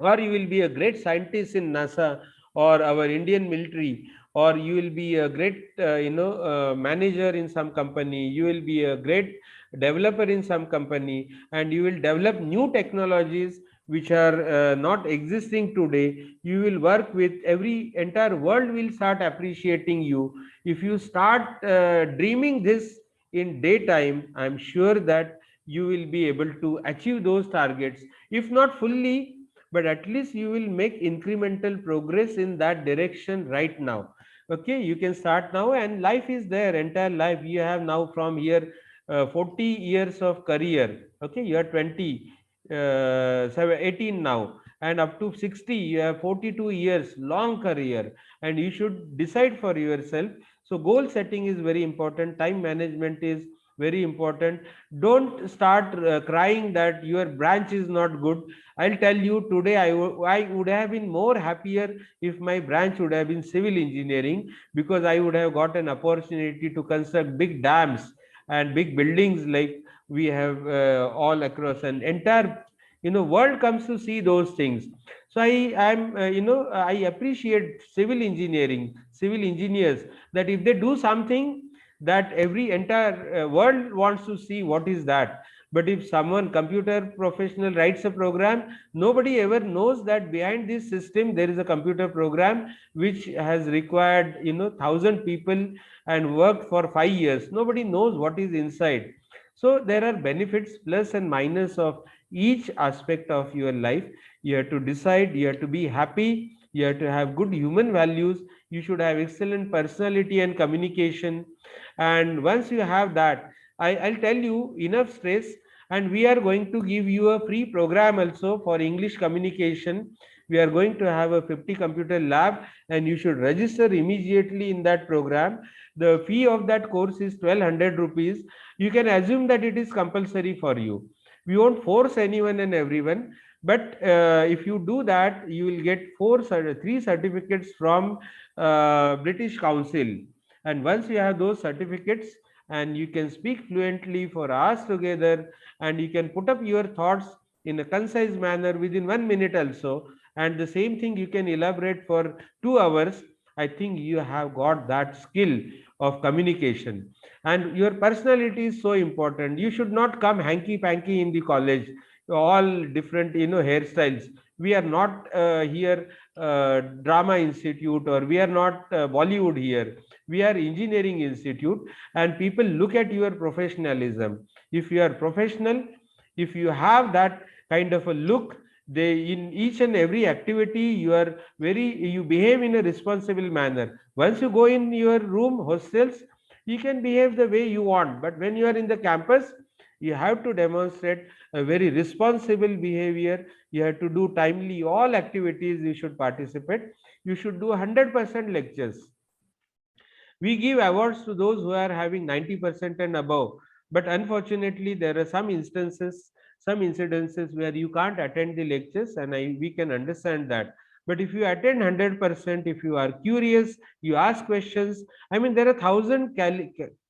or you will be a great scientist in NASA or our Indian military, or you will be a great manager in some company, you will be a great developer in some company, and you will develop new technologies which are not existing today. You will work with every entire world will start appreciating you. If you start dreaming this in daytime, I'm sure that you will be able to achieve those targets, if not fully, but at least you will make incremental progress in that direction right now. Okay, you can start now, and life is there, entire life you have now from here, 40 years of career. Okay, you are 20, 18 now, and up to 60 you have 42 years long career, and you should decide for yourself. So goal setting is very important, time management is very important. Don't start crying that your branch is not good. I'll tell you today, I would have been more happier if my branch would have been civil engineering, because I would have got an opportunity to construct big dams and big buildings like we have all across an entire world comes to see those things. So I appreciate civil engineering, civil engineers, that if they do something, that every entire world wants to see what is that. But if someone computer professional writes a program, nobody ever knows that behind this system there is a computer program which has required 1,000 people and worked for 5 years. Nobody knows what is inside. So there are benefits, plus and minus of each aspect of your life. You have to decide, you have to be happy, you have to have good human values, you should have excellent personality and communication. And once you have that, I'll tell you, enough stress. And we are going to give you a free program also for English communication. We are going to have a 50 computer lab, and you should register immediately in that program. The fee of that course is 1,200 rupees. You can assume that it is compulsory for you. We won't force anyone and everyone, but if you do that, you will get 3 certificates from British Council. And once you have those certificates, and you can speak fluently for hours together, and you can put up your thoughts in a concise manner within 1 minute also, and the same thing you can elaborate for 2 hours. I think you have got that skill of communication. And your personality is so important. You should not come hanky panky in the college, all different hairstyles. We are not here drama institute, or we are not Bollywood here. We are engineering institute, and people look at your professionalism. If you are professional, if you have that kind of a look, they in each and every activity you behave in a responsible manner. Once you go in your room, hostels, you can behave the way you want, but when you are in the campus, You have to demonstrate a very responsible behavior. You have to do timely all activities. You should participate. You should do 100% lectures. We give awards to those who are having 90% and above. But unfortunately, there are some instances, some incidences where you can't attend the lectures, and we can understand that. But if you attend 100%, if you are curious, you ask questions. I mean, there are thousand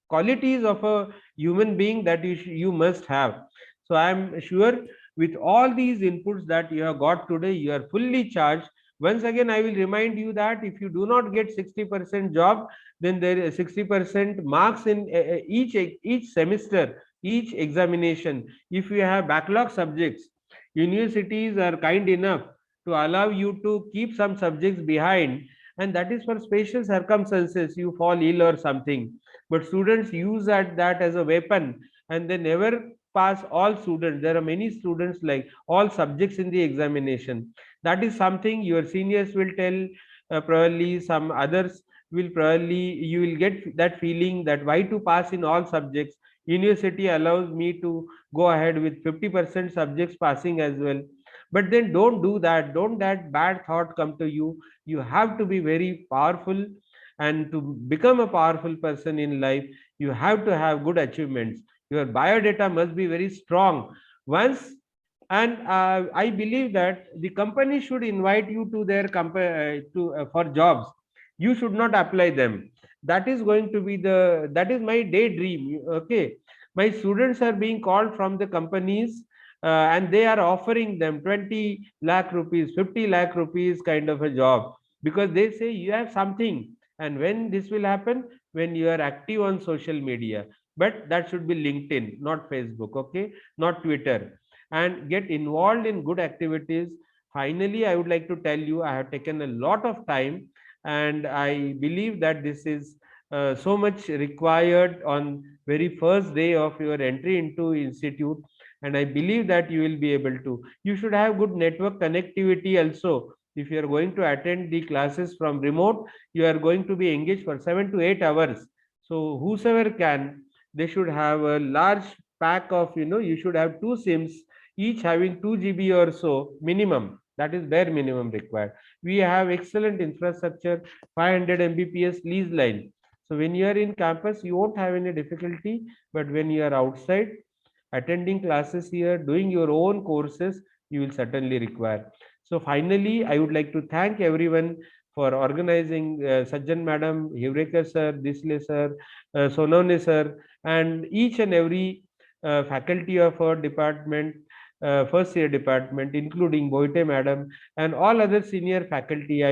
qualities of a human being that you must have. So I am sure with all these inputs that you have got today, you are fully charged. Once again, I will remind you that if you do not get 60% job, then there is 60% marks in each semester, each examination. If you have backlog subjects, universities are kind enough to allow you to keep some subjects behind, and that is for special circumstances, you fall ill or something. But students use that as a weapon, and they never pass all students. There are many students like all subjects in the examination. That is something your seniors will tell, probably some others will probably, you will get that feeling that why to pass in all subjects. University allows me to go ahead with 50% subjects passing as well. But then don't do that. Don't that bad thought come to you. You have to be very powerful, and to become a powerful person in life, you have to have good achievements. Your biodata must be very strong. Once, and I believe that the company should invite you to their company for jobs. You should not apply them. That is going to be that is my daydream. Okay, my students are being called from the companies, and they are offering them 20 lakh rupees, 50 lakh rupees kind of a job, because they say you have something. And when this will happen? When you are active on social media. But that should be LinkedIn, not Facebook, okay, not Twitter. And get involved in good activities. Finally, I would like to tell you, I have taken a lot of time, and I believe that this is so much required on very first day of your entry into institute. And I believe that you will be able to. You should have good network connectivity also. If you are going to attend the classes from remote, you are going to be engaged for 7 to 8 hours. So whosoever can, they should have a large pack of, you should have two SIMs, each having 2 GB or so minimum. That is bare minimum required. We have excellent infrastructure, 500 Mbps lease line. So when you are in campus, you won't have any difficulty. But when you are outside, attending classes here, doing your own courses, you will certainly require. So finally, I would like to thank everyone for organizing, Sajjan Madam, Hivrekar Sir, Disle Sir, Sonone Sir, and each and every faculty of our department, first year department, including Boite Madam and all other senior faculty.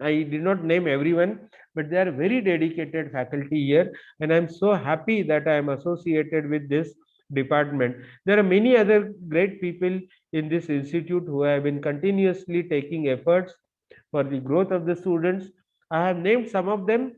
I did not name everyone, but they are very dedicated faculty here, and I'm so happy that I am associated with this department. There are many other great people in this institute who have been continuously taking efforts for the growth of the students. I have named some of them,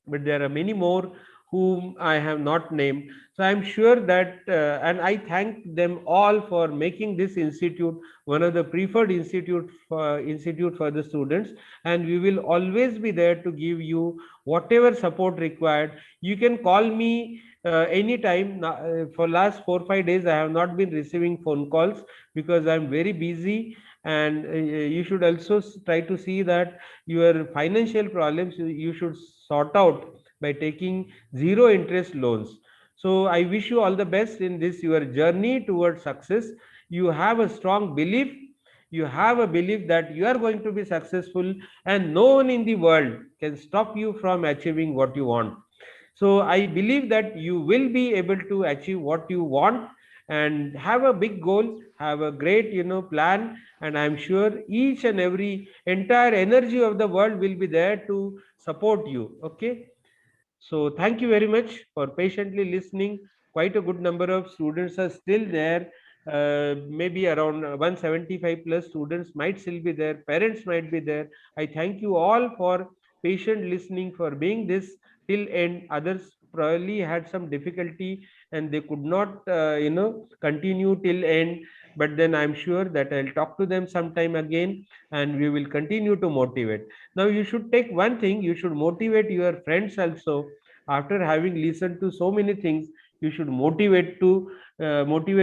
but there are many more whom I have not named. So I'm sure that, and I thank them all for making this institute one of the preferred institute for the students. And we will always be there to give you whatever support required. You can call me anytime. For last 4 or 5 days, I have not been receiving phone calls because I'm very busy. And you should also try to see that your financial problems you should sort out by taking zero interest loans. So I wish you all the best in this your journey towards success. You have a strong belief. You have a belief that you are going to be successful, and no one in the world can stop you from achieving what you want. So I believe that you will be able to achieve what you want, and have a big goal, have a great plan, and I'm sure each and every entire energy of the world will be there to support you. Okay, so thank you very much for patiently listening. Quite a good number of students are still there. Maybe around 175 plus students might still be there. Parents might be there. I thank you all for patient listening, for being this till end. Others probably had some difficulty and they could not, continue till end. But then I'm sure that I'll talk to them sometime again, and we will continue to motivate. Now you should take one thing, you should motivate your friends also. After having listened to so many things, you should motivate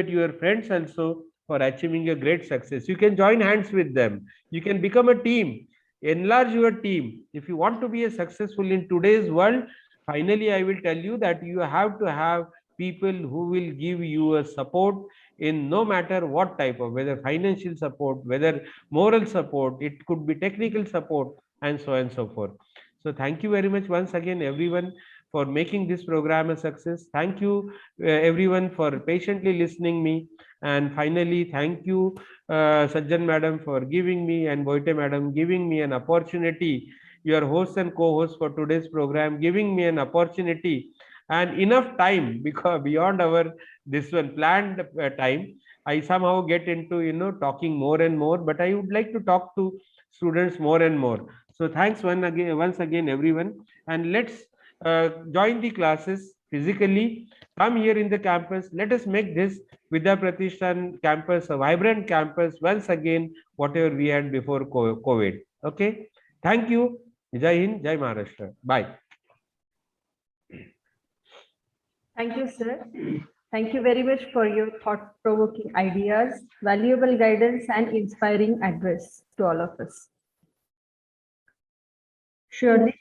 your friends also for achieving a great success. You can join hands with them. You can become a team, enlarge your team. If you want to be a successful in today's world, finally, I will tell you that you have to have people who will give you a support in no matter what type of, whether financial support, whether moral support, it could be technical support, and so on and so forth. So thank you very much once again, everyone, for making this program a success. Thank you, everyone, for patiently listening me. And finally, thank you, Sajjan Madam, for giving me, and Boite Madam, giving me an opportunity, your host and co-host for today's program, giving me an opportunity and enough time, because beyond our this one planned time, I somehow get into talking more and more, but I would like to talk to students more and more. So thanks once again, everyone, and let's join the classes physically. Come here in the campus. Let us make this Vidya Pratishthan campus a vibrant campus once again, whatever we had before COVID. Okay. Thank you. Jai Hind, Jai Maharashtra. Bye. Thank you, sir. Thank you very much for your thought-provoking ideas, valuable guidance, and inspiring address to all of us. Surely,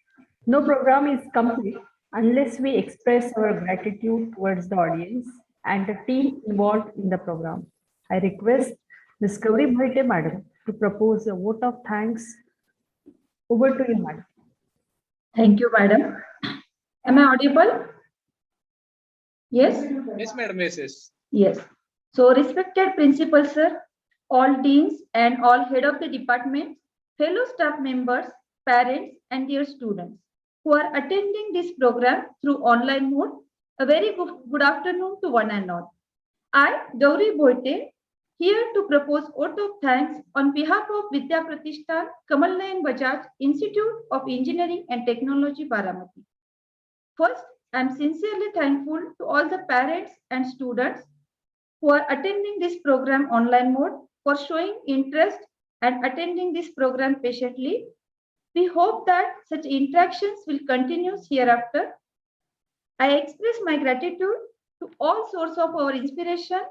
no program is complete unless we express our gratitude towards the audience and the team involved in the program. I request Ms. Gauri Bhaite Madam to propose a vote of thanks. Over to you, Madam. Thank you, madam. Am I audible? Yes? Yes, madam. Yes, yes. Yes. So, respected principal, sir, all deans and all head of the department, fellow staff members, parents, and dear students who are attending this program through online mode, a very good afternoon to one and all. I, Gauri Bhoite, here to propose vote of thanks on behalf of Vidya Pratishthan Kamal Nayan Bajaj Institute of Engineering and Technology, Baramati. First, I am sincerely thankful to all the parents and students who are attending this program online mode for showing interest and attending this program patiently. We hope that such interactions will continue hereafter. I express my gratitude to all sources of our inspiration,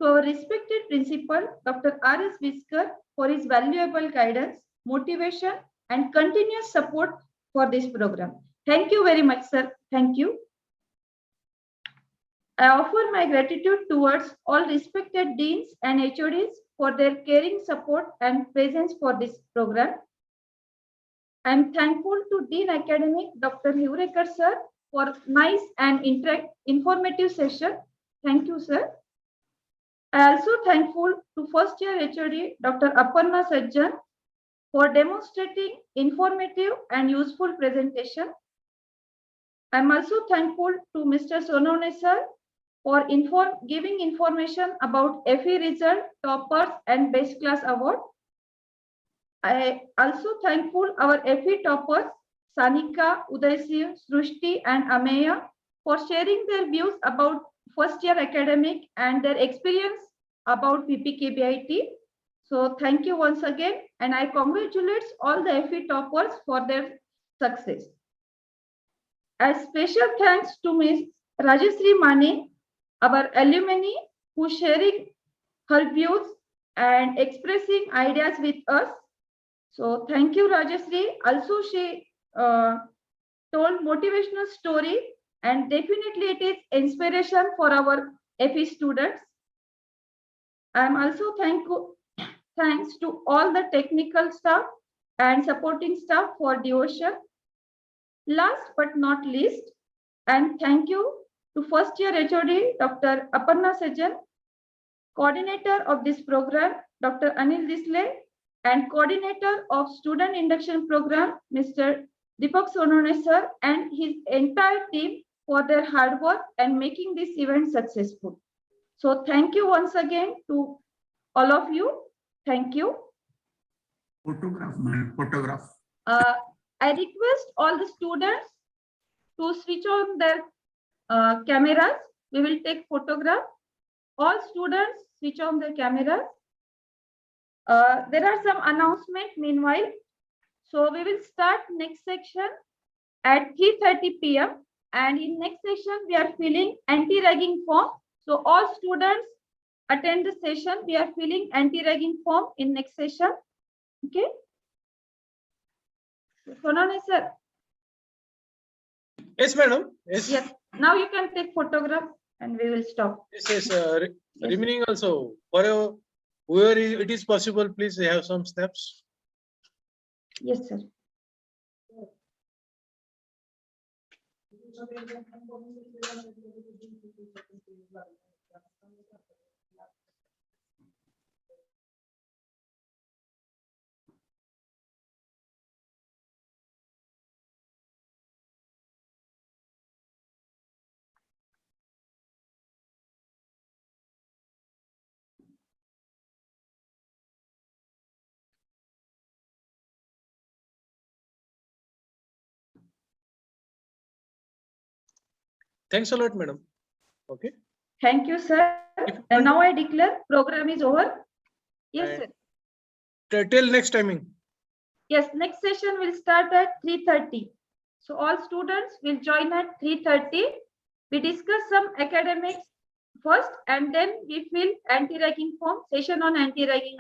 to our respected principal, Dr. R.S. Viskar, for his valuable guidance, motivation, and continuous support for this program. Thank you very much, sir. Thank you. I offer my gratitude towards all respected deans and HODs for their caring support and presence for this program. I am thankful to Dean Academic, Dr. Hivrekar, sir, for nice and informative session. Thank you, sir. I also thankful to first year HOD, Dr. Aparna Sajjan, for demonstrating informative and useful presentation. I am also thankful to Mr. Sonone, sir, for giving information about FE result, toppers, and best class award. I also thankful our FE toppers, Sanika, Udaysiv, Srushti, and Ameya, for sharing their views about first year academic and their experience about PPKBIT. So thank you once again, and I congratulate all the FE toppers for their success. A special thanks to Ms. Rajashree Mane, our alumni, who sharing her views and expressing ideas with us. So thank you, Rajashree. Also, she told motivational story, and definitely it is inspiration for our FE students. I am also thanks to all the technical staff and supporting staff for devotion. Last but not least, and thank you to first year HOD, Dr. Aparna Sajjan, coordinator of this program, Dr. Anil Disle, and coordinator of student induction program, Mr. Deepak Sonone, sir, and his entire team for their hard work and making this event successful. So thank you once again to all of you. Thank you. Photograph, man, photograph. I request all the students to switch on their cameras. We will take photograph. All students switch on their cameras. There are some announcements meanwhile. So we will start next section at 3:30 p.m. And in next session, we are filling anti-ragging form. So all students attend the session. We are filling anti-ragging form in next session. Okay. Sonali sir. Yes, madam. Yes. Yes. Now you can take photograph and we will stop. Yes, yes. Yes. Remaining also, for whoever it is possible, please have some snaps. Yes, sir. Thanks a lot, madam. Okay. Thank you, sir. If you And want- now I declare program is over. Yes, And- sir. Till next timing. Yes, next session will start at 3:30. So all students will join at 3:30. We discuss some academics first and then we fill anti-ragging form, session on anti-ragging.